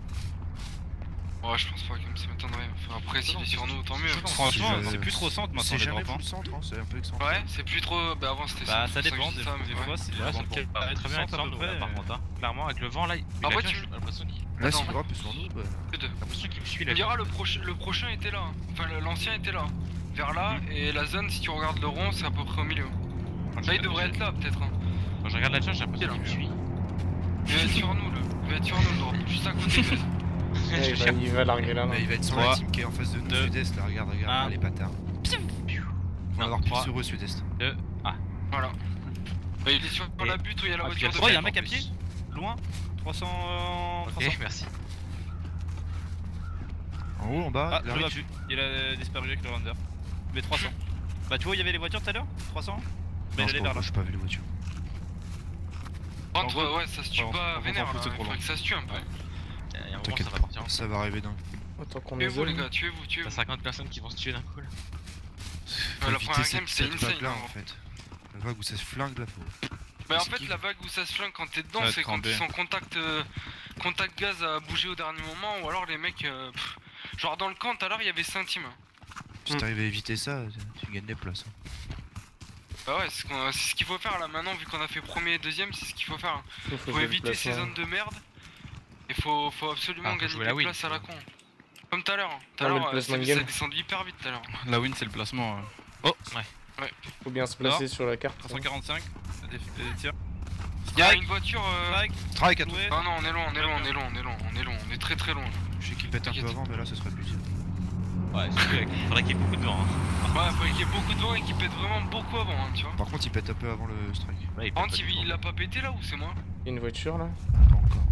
Ouais, je pense pas, comme ça m'étonnerait. Enfin, après, s'il est sur nous, tant mieux. Franchement, Si je- c'est plus trop centre maintenant C'est les jamais drops. full centre, hein. C'est un peu excentré. Ouais, c'est plus trop. Bah, avant c'était Bah ça, ça c'est pour dépend, que je des dis ça, mais ouais. fois c'est Ouais, vraiment ça peut très très bien être centre à peu centre, près. par contre. Hein. Clairement, avec le vent là. Après, l'avion, tu- j'ai l'impression qu'il Là, si Attends. le drop est sur nous, bah. Que deux. j'ai l'impression qu'il me suit Tu là. me diras, le prochain était là. Enfin, l'ancien était là. Vers là, et la zone, si tu regardes le rond, c'est à peu près au milieu. Là, il devrait être là, peut-être. Hein. Quand je regarde la charge, j'ai l'impression Il est qu'il me suit. Il va être sur nous, il va être sur nous, le drop. Juste à côté. Ouais, il va larguer là. Bah, il va être sur Trois, la team qui est en face de nous, deux, sud-est, là, regarde, un. les bâtards. On va avoir pile trois. sur eux, sud-est. Voilà. Bah, il est sur Et- la butte où il y a la Ah, voiture puis de il y a un Mike, mec en à pied. plus. Loin. 300. Ok, 300. merci. En haut, en bas, Ah, je là, l'ai vu. Il a disparu avec le render. Mais 300. Bah tu vois, il y avait les voitures tout à l'heure 300. Non, Mais il je allait vers là. j'ai pas vu les voitures. Par contre, En gros, ouais, ça se tue ouais, pas on vénère s'en fout, là. c'est Il trop faudrait loin. que ça se tue un peu. Il y a un moment, T'inquiète ça va partir. Ça va arriver d'un. Attends qu'on est Tuez-vous, les zone. gars, tuez-vous. T'as 50 personnes qui vont se tuer d'un coup là. Faut la éviter première game, c'est cette insane, vague-là, hein. en fait. La vague où ça se flingue, là, faut. Mais en C'est fait, qui la vague où ça se flingue quand t'es Ça dedans, va c'est être quand en ils B. sont contact gaz à bouger au dernier moment, ou alors les mecs. Genre dans le camp, tout à l'heure, il y avait 5 teams. Si t'arrives à éviter ça, tu gagnes des places. Hein. Bah ouais, c'est ce qu'il faut faire là maintenant, vu qu'on a fait premier et deuxième, c'est ce qu'il faut faire. Faut Faut jouer le éviter ces placement. zones de merde. Et faut absolument Ah, faut gagner jouer des la win, places à la quoi. con. Comme tout à l'heure. Tout Ah, à mais le l'heure, placement de ça game. descendu hyper vite tout à l'heure. La win c'est le placement. Oh, ouais. Faut bien se placer sur la carte. 345. Des tirs. Il y a une voiture. Strike. Strike à toi. Ouais. Ah non, on est loin, on est très très loin. Je sais qu'il pète un peu T'inquiète. avant, mais là, ça serait plus dur. Ouais, faudrait qu'il y ait beaucoup de vent. Hein. Ouais, faut qu'il y ait beaucoup de vent et qu'il pète vraiment beaucoup avant, hein, tu vois. Par contre, il pète un peu avant le strike. Là, il Par pète contre, pas du il tout. l'a pas pété là ou c'est moi? Il y a une voiture là. Pas encore.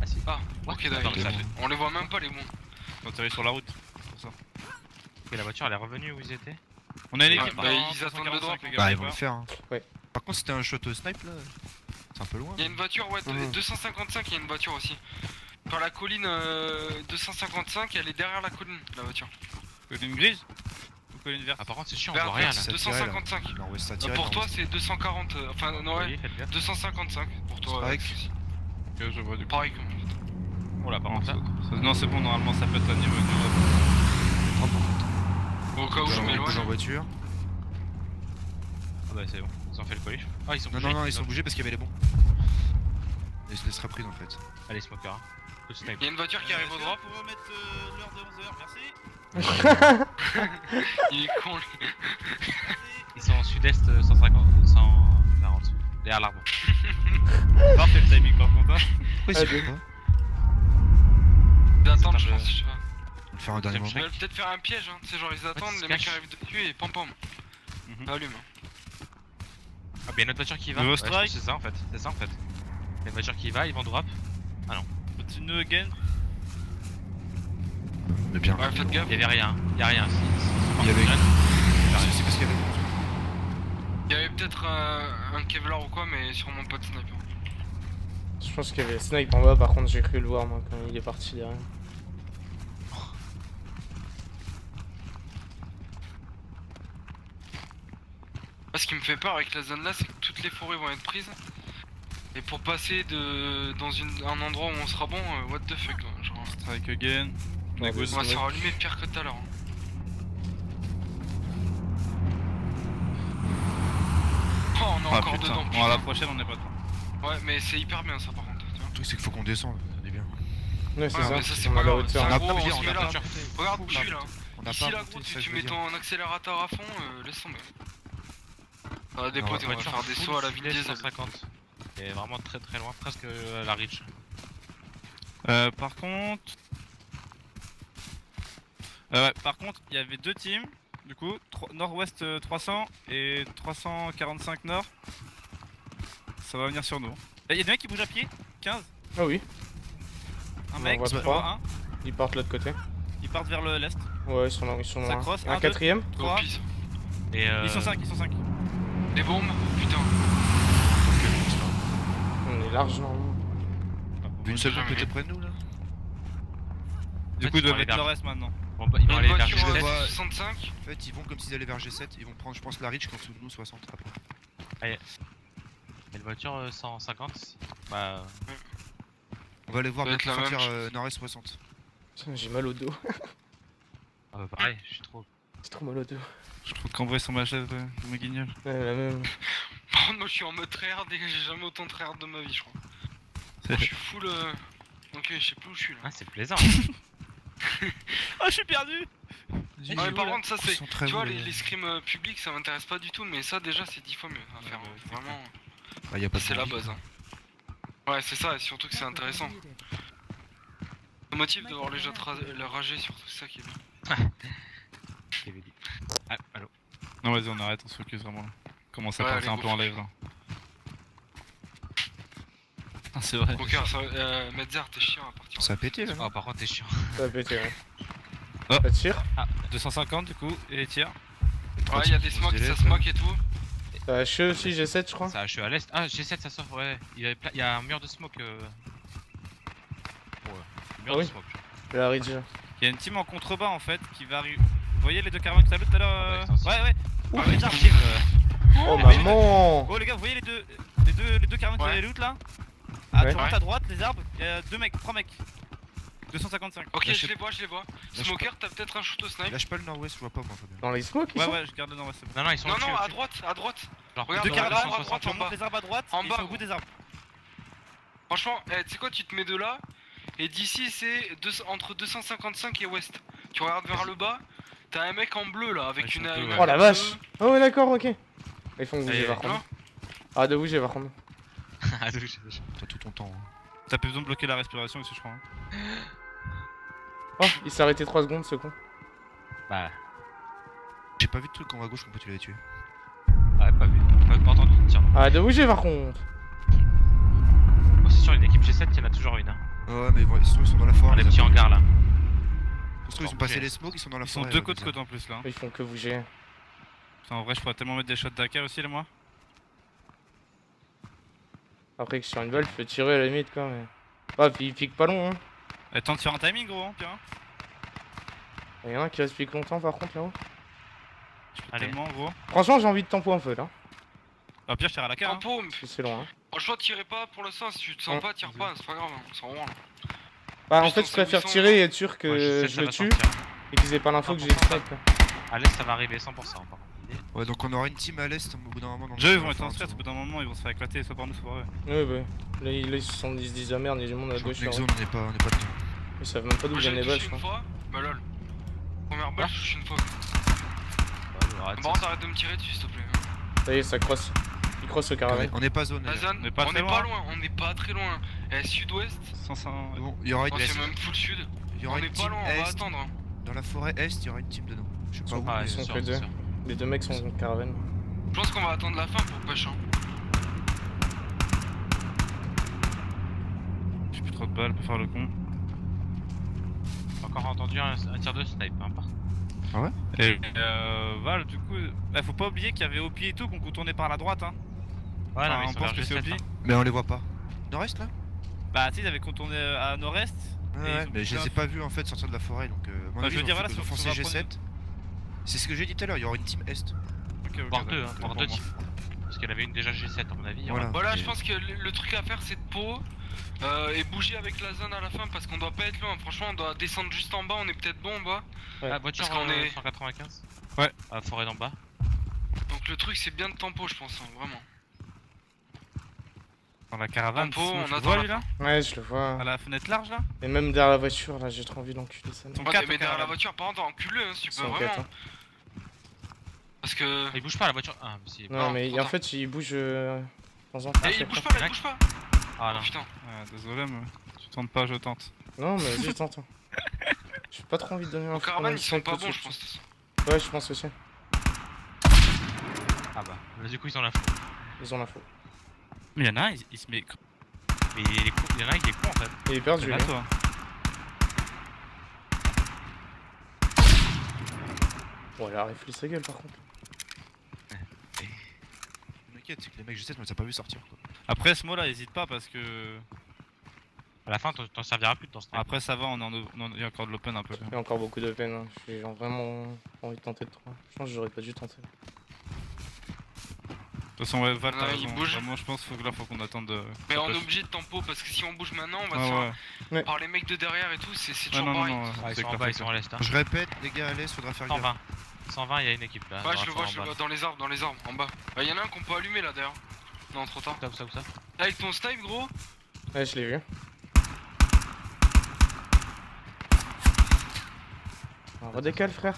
Ah si. Ah, ok, d'accord. Attends, ça fait- On les voit même pas les bons. On atterrit sur la route. Pour ça. Et la voiture elle est revenue où ils étaient? On a une Ouais, équipe. bah, hein, ils attendent le 345, drop. les gars, Bah, les ils vont gars. le faire. Hein. Ouais. Par contre, c'était un shot au snipe là. C'est un peu loin. Il y a une voiture, ouais, Mhm. 255, il y a une voiture aussi. Par la colline 255, elle est derrière la colline, la voiture. Colline grise ou colline verte? Ah par contre c'est chiant, on Vers voit rien là. verte. Ça tirait, là. 255. Nord-ouest, ça tirait, Pour toi, nord-ouest. c'est 240. Enfin, non, ouais, Oui, faites gaffe. 255 pour toi. Strike. aussi. Ok, je vois du coup. Pareil que moi. Oh là, par contre là. Non, c'est bon, normalement ça peut être à niveau du. Au cas où je Bouge en m'éloigne. voiture. Ah bah c'est bon, ils ont fait le colis. Ah ils sont Non, bougés. non, non, ils sont bougés parce qu'il y avait les bons. Ils se laisseraient prise en fait. Allez smoker. Hein. Coup de snipe. Il y a une voiture qui arrive au drop. Pour remettre l'heure de 11h, merci. Il est con lui. Ils sont au sud-est 150, 140. Derrière l'arbre. Parfait le timing par contre. Hein. Pourquoi ils Ah, se font pas D'attendre, C'est je pas pense, je sais pas. Le faire un dernier J'aime moment. Ils veulent peut-être faire un piège, hein. Tu sais, genre ils attendent, ils se les mecs cachent. arrivent dessus et pam pam. Mhm. Ça allume. Ah bah y'a une autre voiture qui va. Nouveau Ouais, je pense strike. que c'est ça en fait. C'est ça en fait. Y'a une voiture qui va, ils vont drop. Continue again. Mais bien. Ouais, faites gaffe. Y'avait rien. Y'a rien. Il y avait c'est parce qu'il y avait. Il y avait peut-être un Kevlar ou quoi, mais sûrement pas de sniper. Je pense qu'il y avait snipe en bas, par contre j'ai cru le voir moi quand il est parti derrière. Ce qui me fait peur avec la zone là, c'est que toutes les forêts vont être prises. Et pour passer dans un endroit où on sera bon, what the fuck quoi, genre. Strike again. Ouais, Négoce. On va se faire allumer pire que tout à l'heure. Oh, on est Ah encore putain, dedans. bon à la prochaine on est pas dedans. Ouais, mais c'est hyper bien ça par contre. Tu vois. Le truc, c'est qu'il faut qu'on descende, on est bien. Ouais, c'est Ouais, ça, mais ça, c'est on pas a la grave. hauteur. C'est On a un pas gros, dit, on se on met a là. pas. Regarde où je suis là. On a Ici pas là monté, gros, ça, je tu veux mets dire. ton accélérateur à fond, laisse tomber. Ça va dépoter, on va Voiture faire des full sauts à la filet vitesse. 150. Et vraiment très très loin, presque à la reach. Par contre... ouais, par contre, il y avait deux teams, du coup, nord-ouest 300 et 345 nord. Ça va venir sur nous. Il y a des mecs qui bougent à pied, 15. Ah oui, Un On mec, en voit je trois. vois un. ils partent de l'autre côté. Ils partent vers l'est. Ouais, ils sont là, ils sont Ça loin. crosse, Un un, deux. quatrième 3. Pisse. Et Ils sont 5, ils sont 5. Des bombes, putain. On est large normalement. Une seule jamais. peut-être près de nous là. Du fait, coup, ils ils vont doivent aller être vers- nord-est maintenant. bon, bah, ils Il y vont a aller une vers voiture je G7. vois. 65. En fait, ils vont comme s'ils allaient vers G7, ils vont prendre, je pense, la Ridge en dessous de nous, 60 après. Il y a une voiture 150. Bah, On va aller voir Ça va bien être la sortir même nord-est 60. Putain, j'ai mal au dos. pareil, je suis trop. J'ai trop mal au dos. Je trouve qu'en vrai, sur ma chaise de ma guignole. Ouais, la même. Par contre, moi je suis en mode tryhard et j'ai jamais autant tryhard de ma vie, je crois. Je suis full. Ok, je sais plus où je suis là. Ah, c'est plaisant. Oh, je suis perdu. Ouais, par contre, ça Ils c'est. sont très Tu vois, beaux, les scrims publics ça m'intéresse pas du tout, mais ça déjà c'est 10 fois mieux à faire. Vraiment, Bah, y a pas de c'est la zombie. base. Hein. Ouais, c'est ça, et surtout que c'est intéressant. Le motif de voir les gens rager, surtout c'est ça qui est bien. Ah, allô. Non, vas-y, on arrête, on se focus vraiment là. Commence à Ouais, partir allez, un peu go. en live là. Ah, c'est vrai. Broker, Metzar, t'es chiant à partir. Ça a pété là. Oh, par contre, t'es chiant. Ça va péter, ouais. Oh. Ça tire 250 du coup, et tir. Ouais, y'a des smokes, ça smoke et tout. T'as HE aussi, G7 je crois. Ça HE à l'est. Ah, G7 ça sort, ouais. Il y a un mur de smoke. Ouais. Mur Ah de oui. smoke. La Ridge. Il y a une team en contrebas en fait qui va arriver. Vous voyez les deux caravans que t'as vu tout à l'heure Ah bah, extension. Ouais, ouais. Ah, Ouais, mais j'arrive. team, Oh mais- maman. Oh les gars, vous voyez les deux caravans que vous Ouais. avez loot là? Ah, Ouais. tu remontes à droite, les arbres, il y a 3 mecs. 255. Ok, Lâchez- je les vois, je les vois. Lâche Smoker, t'as peut-être un shoot au snipe. Lâche pas le nord-ouest, je vois pas moi, Fabien. Dans les smokes ils Ouais, sont ouais, je garde le nord, c'est bon. Non, non, ils sont Non, au-dessus, non, à au-dessus. droite, à droite. Genre, Regarde, Deux dans caravans la à droite, 160 on en bas. monte les arbres à droite, En et ils bas, sont au bout des arbres. Franchement, tu sais quoi, tu te mets de là. Et d'ici, c'est entre 255 et ouest. Tu regardes vers le bas. T'as un mec en bleu là, avec Ouais, ils une. sont peu, une ouais. Oh la AK vache. bleue. Oh ouais d'accord, ok. Ils font bouger Allez, par non. contre. Ah de bouger par contre. Ah, douche. T'as tout ton temps. Hein. T'as plus besoin de bloquer la respiration aussi, je crois. Hein. Oh, il s'est arrêté 3 secondes ce con. Bah, J'ai pas vu de truc en haut à gauche, comment tu l'avais tué. ouais, pas vu. Pas entendu. Tiens. Ah de bouger par contre. Bon, c'est sûr, une équipe G7, il y en a toujours une. Hein. Ouais, mais bon, ils sont dans la forêt. Dans les petits hangars là. Ils sont passés les smokes, ils sont dans la Ils sont forêt. deux côte côte en plus là. Ils font que bouger. Putain, en vrai, je pourrais tellement mettre des shots d'AK aussi, là, moi. Après que sur une balle, je peux tirer à la limite quoi mais. Ah puis il pique pas long hein. Eh, tente de faire un timing, gros, hein, Pierre. Il y en a un qui reste pique longtemps par contre là-haut. Je peux Allez. tellement, gros. Franchement j'ai envie de tempo un peu là. Ah, Pierre, je tire à la carte. Hein. Tempo, Parce que c'est long hein. franchement, tirez pas pour l'instant. Si tu te sens pas, tire pas, c'est pas grave, on s'en rend là. Bah en Juste fait on je sait préfère où ils sont, tirer et être sûr que Ouais, G7, je ça le va tue sortir. et qu'ils aient pas l'info que j'ai 100%. snipe quoi. À l'est, ça va arriver 100% par contre. Ouais, donc on aura une team à l'est au bout d'un moment. Jeux, ils vont être en stress, au bout d'un moment, ils vont se faire éclater, soit par nous, soit par eux. Ouais bah. Là ils se disent ah merde, il y a du monde à Je crois gauche que là. Nexon, on n'est pas dedans. Ils savent même pas d'où Moi viennent j'ai les balles touché je une crois. fois, bah lol. Première balle, je touche une fois. Arrête, Par contre, arrête de me tirer dessus, s'il te plaît. Ça y est ça crosse. Il crosse au caravane. On n'est pas zone. La zone, On est pas on très est pas loin. loin, on est pas très loin. Sud-ouest, 500. Bon, il y aura une oh, c'est même full sud. il y On aura est une pas team loin, on va est. attendre. hein. Dans la forêt est, il y aura une team dedans. Je sais pas où. Ah, Ils c'est sont sûr, que c'est deux. sûr. Les deux mecs sont en caravane. Je pense qu'on va attendre la fin pour push. Hein. J'ai plus trop de balles pour faire le con. J'ai encore entendu un tir de snipe, hein, par. Ah ouais? Et Val, du coup, faut pas oublier qu'il y avait Opi et tout qu'on contournait par la droite, hein. Ouais, non, Enfin, mais on ils sont pense vers que c'est G7. Opi. hein. Mais on les voit pas. Nord-est là? Bah, tu sais, ils avaient contourné à nord-est. Ouais, Et ils ouais, ont mais je bougé les ai un- pas vus en fait sortir de la forêt donc. Mon Bah, avis, je veux dire, voilà, ils ont sur- foncé sur la G7. C'est ce que j'ai dit tout à l'heure, il y aura une team Est. Ok, ok, Voire deux, d'accord, hein, voire pour deux moi. teams. Parce qu'il y en avait une déjà G7 à mon avis. Voilà. Voilà, Et- je pense que le truc à faire c'est de pot et bouger avec la zone à la fin parce qu'on doit pas être loin. Franchement, on doit descendre juste en bas, on est peut-être bon en bas. Ah, voiture Parce qu'on est- 195. Ouais. À forêt d'en bas. Donc le truc c'est bien de tempo, je pense, hein, vraiment. Dans la caravane, Tempo, Simo, on tu le attend vois la lui là? Ouais, je le vois. À la fenêtre large là? Et même derrière la voiture, là, j'ai trop envie d'enculer ça. Ton Ouais, 4 mais derrière la voiture, par contre, encule-le hein, si tu Ils peux sont vraiment. quatre, hein. Parce que. Il bouge pas la voiture. Ah, mais si. Non, Non, mais trop en tard. fait, il bouge de temps en temps. Eh, je sais il bouge pas. pas là, il bouge pas! Ah Oh non. putain. Ouais, désolé, mais tu tentes pas, je tente. Non, mais vas-y, tente. J'ai pas trop envie de donner En un caravane, ils sont pas bons, je pense. Ouais, je pense aussi. Ah bah. Là, du coup, ils ont l'info. Ils ont l'info. Mais y'en a un, il se met. Mais il y en a un qui est con en fait. Il est perdu, C'est lui. là, toi. Bon, il a riflé sa gueule, par contre. T'inquiète, c'est que les mecs G7 on les a pas vu sortir quoi. Après ce mot là, hésite pas parce que. À la fin, t'en serviras plus dans ce truc. Après ça va, il y a encore de l'open un peu. Il y a encore beaucoup de peine. Hein. J'ai genre vraiment envie de tenter de trop. Je pense que j'aurais pas dû tenter. De toute façon, ouais, Val, t'as Ouais, il raison. bouge. Vraiment, je pense qu'il faut qu'on attende. Mais on est obligé de tempo parce que si on bouge maintenant, on va se Ouais, faire ouais. par les mecs de derrière et tout, c'est Ouais, toujours non, non, pareil. non. Ah, ils c'est sont en clair, bas, c'est ils sont clair. à l'est. Hein. Je répète, les gars à l'est, faudra faire gaffe. 120. 120, il y a une équipe là. Ouais, dans je le la vois, forêt je en le bas. vois, dans les arbres, en bas. Bah, y'en a un qu'on peut allumer là d'ailleurs. Non, trop tard. Où ça? Avec ton snipe, gros. Ouais, je l'ai vu. On redécale, frère.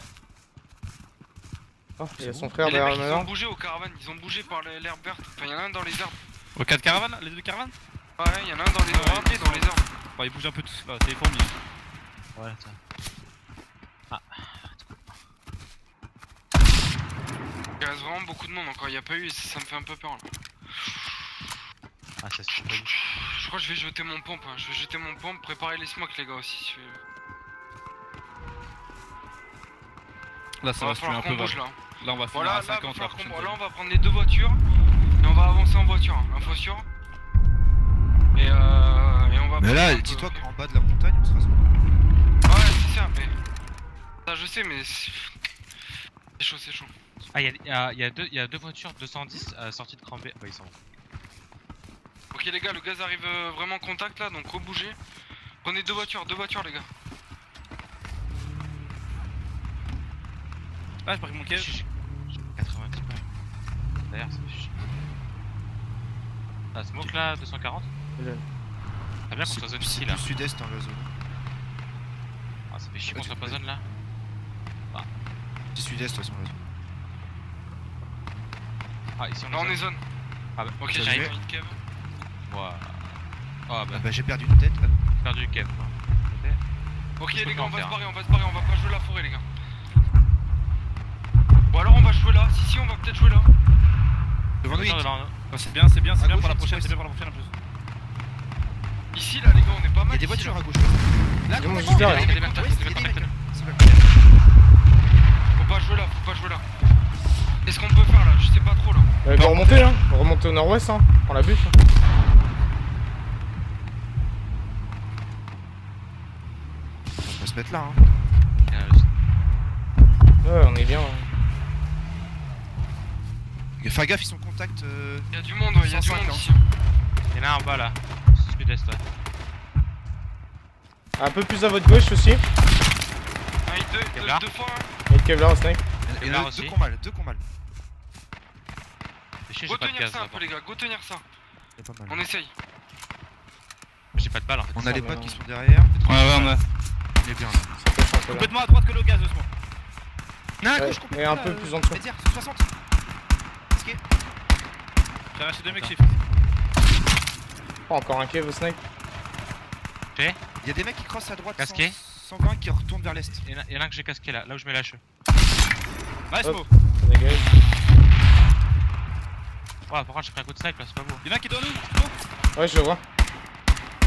Oh, il y a son frère Et les derrière mecs, le ils ont maintenant. bougé aux caravanes, ils ont bougé par l'herbe verte. Enfin, y'en a un dans les arbres. Aux 4 caravanes, les 2 caravanes? Ouais, y'en a un dans les arbres, dans les arbres. Bon, ils bougent un peu tous là, c'est les fourmis. Ouais, ça. Ah. Il reste vraiment beaucoup de monde encore, il y a pas eu, ça me fait un peu peur là. Ah, ça se fait. Je crois que je vais jeter mon pompe, hein. Je vais jeter mon pompe, préparez les smokes les gars aussi. Là, ça va se tuer un falloir peu. qu'on bouge Val. là. Là, on va finir Voilà, à là, 50 la là prochaine on fois. va prendre les deux voitures et on va avancer en voiture, hein. Info sûre. Et on va. Mais là, prendre un peu- dis-toi qu'en bas de la montagne on sera. Ouais, c'est ça, mais. Ça, je sais, mais. C'est chaud, c'est chaud. Ah, il y a deux voitures 210 sorties de Crambé. Bah, ils sont. Ok, les gars, le gaz arrive vraiment en contact là, donc rebouger. Prenez deux voitures les gars. Ah, j'ai pris mon caisse. J'ai 90 pas. D'ailleurs, ça fait chier. Ah, smoke là, 240. Ah, bien qu'on soit zone ici C'est là. plus sud-est dans la zone. Ah, ça fait chier Ouais, qu'on tu soit pas peux- zone là. C'est sud-est de toute façon la zone. Ah, ici on est Là, on zone. est zone. Ah bah, Ok, ça j'arrive fait- vite, Kev. Ouah. Ah bah, Ah bah j'ai perdu une tête. Ah non. perdu le Kev. Ok, Je peux les pas gars, en on va se faire. barrer, on va pas jouer la forêt, les gars. Bon, alors on va jouer là. Si, on va peut-être jouer là. Devant nous, Attends, il- là, Ouais, c'est bien, c'est bien, c'est À bien gauche, pour la un petit prochaine, peu, c'est bien pour la prochaine en plus. Ici, là, les gars, on est pas il y mal. a des ici, voitures là. à gauche. Là, Ils vont complètement, juste derrière. il y a des Ouais, mecs, il y a des il y a des mecs, mecs. Faut pas jouer là, Qu'est-ce qu'on peut faire là? Je sais pas trop là. On va remonter, hein. On remonte au nord-ouest, hein. On la buffe. On va se mettre là. Hein. Ouais, on est bien. Hein. Fais gaffe, ils sont en contact. Il y a du monde, ouais, il y a du 105, monde hein. ici. Il y en a un en bas là. Sud-est, ouais. Un peu plus à votre gauche aussi. Ah, Kevlar. deux fois, hein. Et le Kevlar au snipe. Il y en là a aussi. deux qui ont mal, deux qui ont mal. C'est chier, Go j'ai pas de tenir gaz. ça un là, peu, les gars, go tenir ça. C'est pas mal. On essaye. J'ai pas de balle en fait. On ça, a les mais potes non. qui sont derrière. Ouais, ouais, on a. On est bien là. Ça pêche un peu là. Complètement à droite que le gaz, doucement. Non, à Ouais, gauche, et complètement. un peu plus en dessous. Médière, 160. Risqué. J'ai arraché 2 mecs shift. Oh, encore un Kev au snipe. Il y a des mecs qui crossent à droite. Casqué. 120 qui retournent vers l'est. Il y en a un que j'ai casqué là, là où je mets la cheveux. Nice Hop. move. Ça dégage. Ouais, par contre, j'ai pris un coup de snipe là, c'est pas beau. Y'en a un qui est dans nous. Ouais, je le vois.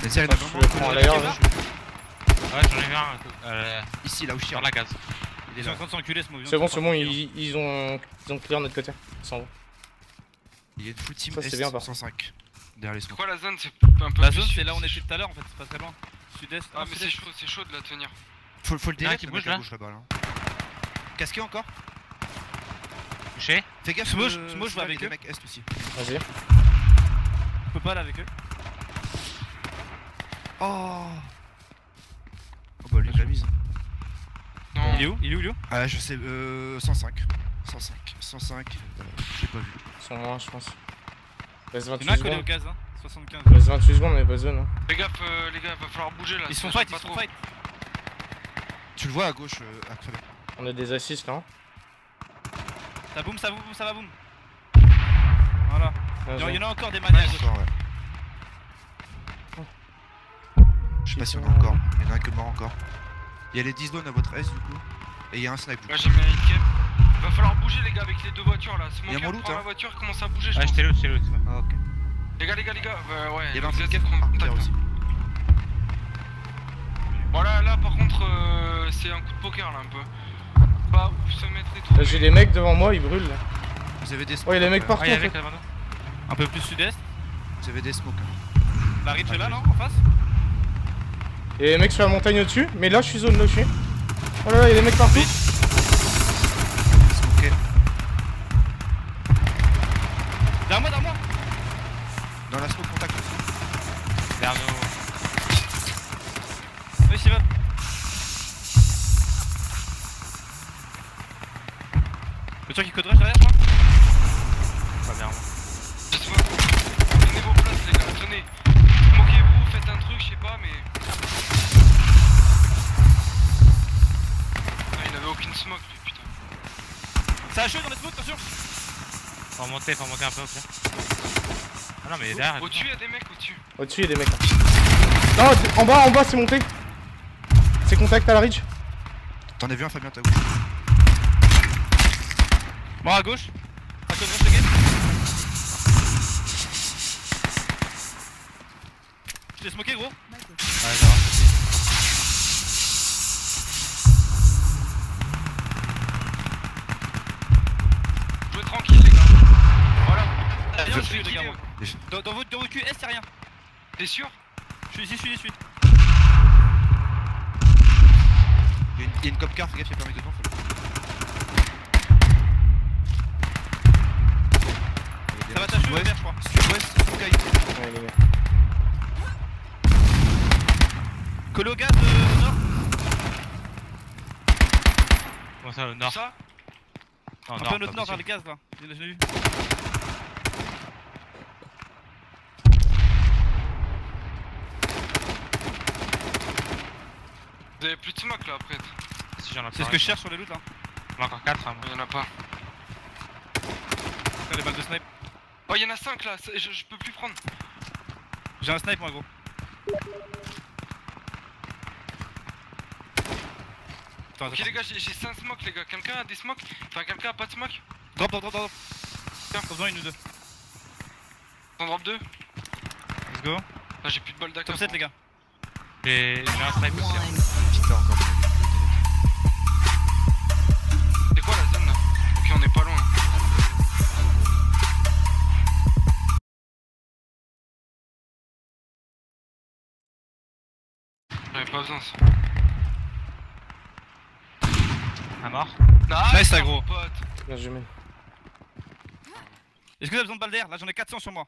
Médière, il Attends, est je le prends en l'air. Ouais, j'en ai vu un ici, là où je tire. dans la gaz. Il est Ils sont en là. train de s'enculer ce move. C'est bon, ils ont clear notre côté. Ils s'en vont. Il y a une full team Ça, c'est Est bien, par 105. Derrière les C'est smokes. quoi la zone? C'est un peu La plus zone, sud, c'est là où on était chaud. tout à l'heure en fait, c'est pas très loin. Sud-est. Ah, mais c'est chaud de la tenir. Faut le Il y en a délai qui le bouge, mec à là. gauche là-bas là. Casqué encore. Touché. Fais gaffe. Smosh, Smosh va avec les eux. mecs Est aussi. Vas-y. On peut pas aller avec eux. Oh. Oh bah lui il l'a mise. Non. Il est où? Il est où? Ah je sais 105. 105. J'ai pas vu. Ils sont loin, je pense. Reste Il y en 28 a un collé au secondes. gaz, hein. 75. Reste 28 secondes, mais pas de zone. Hein. Fais gaffe, les gars, va falloir bouger là. Ils ça sont gêne fight, pas ils sont trop. fight. Tu le vois à gauche à crever. On a des assists là. Hein. Ça boum, ça boum, ça va boum. Voilà. Vas-y. Il y en a encore des manias à gauche. Encore, ouais. Je sais pas si on a encore. Il y en a un que mort encore. Il y a les 10 zones à votre S du coup. Et il y a un snipe. du Là coup. j'ai mis un hit cap. Va falloir bouger les gars avec les deux voitures là. Il y a mon Smoker loot, prend hein. la voiture, commence à bouger je Ouais, pense. c'est l'autre. Ah ok. Les gars, ouais. Il y avait un vous peu de êtes cap en contact, derrière hein. aussi. Bon là par contre c'est un coup de poker là un peu. Pas où se mettre et tout. Là, j'ai des mecs devant moi, ils brûlent là. Vous avez des smokes. Ouais, il y a des mecs là. partout Ah, il y a en un mec fait. là-bas. Un peu plus sud-est. Vous avez des smokes. La Ridge est là, non? En face? Il y a des mecs sur la montagne au-dessus, mais là je suis zone là, je suis. Oh là là, il y a des mecs partout. Smoké. Derrière moi. Dans la smoke contact aussi. Derrière nous. Oui, Steven. Voiture qui code rush derrière, je crois. Pas bien. Tenez vos places les gars, tenez. Moquez-vous, faites un truc, je sais pas mais. Ah il avait aucune smoke lui putain. Ça a chaud dans les smokes, attention. Faut remonter un peu au pire. Ah non, mais il est derrière. Au-dessus y'a des mecs au-dessus. Au-dessus, il y a des mecs là. Non, en bas, c'est monté. C'est contact à la ridge. T'en as vu un Fabien t'as gauche. Bon, à gauche. Ça code rush le game. Je t'ai smoké, gros. Ouais, d'accord. Jouez tranquille les gars. Voilà. Bien, Je je suis, l'ai les gars, killé. moi. Dans votre cul, est, y'a rien. T'es sûr? Je suis ici. Il y a une cop car, fais gaffe, il y a pas un mec dedans. Ça va t'achever, le vert, je crois. Sud-ouest, full qualité. Ouais, les mecs. Collé au gaz au nord. Comment ça, au nord? Ça? Non, Un peu à notre nord, vers le gaz là. Je l'ai vu. Vous avez plus de smoke là après. Si j'en ai C'est ce que je cherche sur les loots là. J'en ai encore 4. Hein, moi. Y'en a pas. Faire les balles de snipe. Oh y'en a 5 là, je peux plus prendre. J'ai un snipe, moi, gros. Attends, Ok les gars, j'ai 5 smokes les gars. Quelqu'un a des smokes? Enfin quelqu'un a pas de smoke? Drop. Tiens, t'as besoin une ou deux. T'en drop 2? Let's go. Ah, j'ai plus de balles d'accord. Top 7, les gars. J'ai un snipe aussi. Hein. Putain, encore des mecs. C'est quoi la zone là? Ok, on est pas loin. J'avais pas besoin ça. Un mort. Nice, agro. mon pote. Bien joué. Est-ce que vous avez besoin de balles d'air? Là, j'en ai 400 sur moi.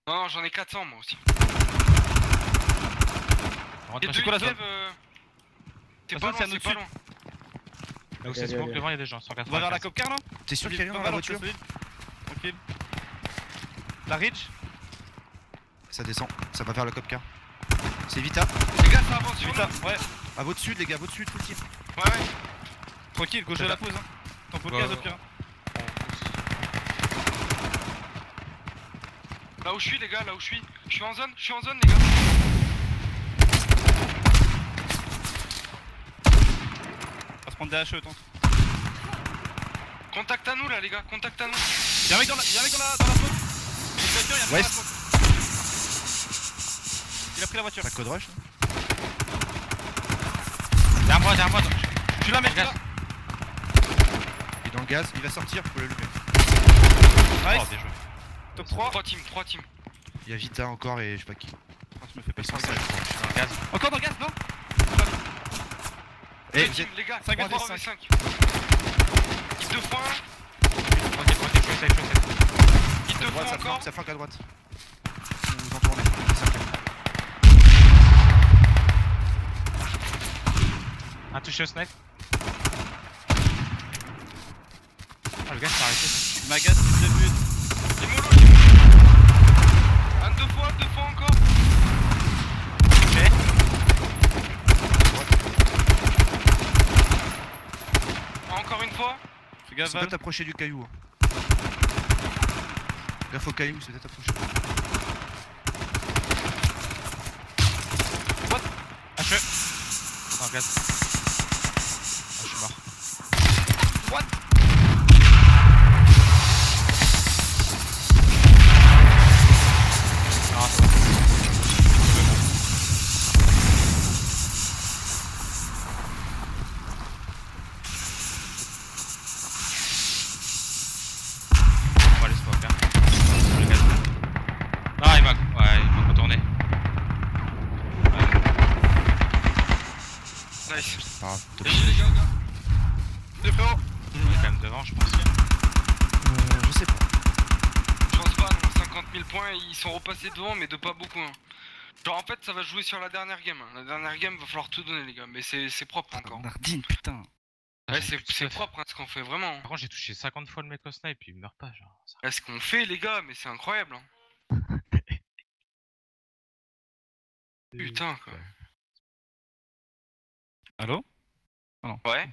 Non, j'en ai 400 moi aussi. Rentre, Et c'est deux quoi la Kev, zone? c'est La pas zone, loin, c'est à c'est nous pas dessus. loin. Là où c'est Allez, smoke allez. devant, il y a des gens. On va vers 180. la copcar là? T'es sûr qu'il y a rien dans la voiture? Tranquille. La Ridge? Ça descend, ça va vers la cop car. C'est Vita. Les gars, ça avance sur Putain, nous. ouais. À votre sud, les gars, à votre sud, full team. Ouais. Tranquille, gauche de la pause. Hein. T'en peux le Ouais, gaz au ouais. pire. Là où je suis les gars, là où je suis. Je suis en zone les gars. On va se prendre des HE, tente. Contact à nous là les gars, contact à nous. Y'a un mec dans la smoke. Il y a une voiture, y'a un mec dans la West. smoke. Il a pris la voiture. T'as code rush? Derrière moi. Je suis là, mec, je suis là. Dans le gaz, il va sortir, vous pouvez le lever. Nice. Oh, bien joué. Top 3. 3 teams. Il y a Vita encore et je sais pas qui. Ah, je me fais pas Ils sont 5, je crois. Je suis dans le gaz. Encore dans le gaz, non? Eh, Les vous teams, êtes... les gars, 5 3 v 5. Hit 2 fois 1, Pointez, chaussette. hit 2 fois ça encore. flanque à droite. Vous en tournez. Un touché au snipe. Ah, le gars s'est arrêté. Magas, de but. Les molos, un 2 fois encore. Touché. Encore une fois. Fais gaffe, C'est peut Val. t'approcher du caillou. Hein. Gaffe au caillou, c'est peut-être approché. HE. Dans le gaz. Ah, je suis mort. Ah, ça va. On va aller smoke, hein. Sur le gaz. Ah, il m'a retourné. Nice. C'est pas grave. Les gars. Les frérots. Il est quand même devant, je pense. Je sais pas. Je pense pas, non, 50 000 points, ils sont repassés devant, mais de pas beaucoup. Hein. Genre en fait, ça va jouer sur la dernière game. Hein. La dernière game, va falloir tout donner, les gars, mais c'est propre encore. Nardine, putain. Ouais, J'ai plus de c'est stuff. propre hein, ce qu'on fait vraiment. Par contre, j'ai touché 50 fois le mec au snipe, puis il meurt pas, genre. Ça- Ouais, ce qu'on fait, les gars, mais c'est incroyable. Hein. Putain, quoi. Allô? Ouais.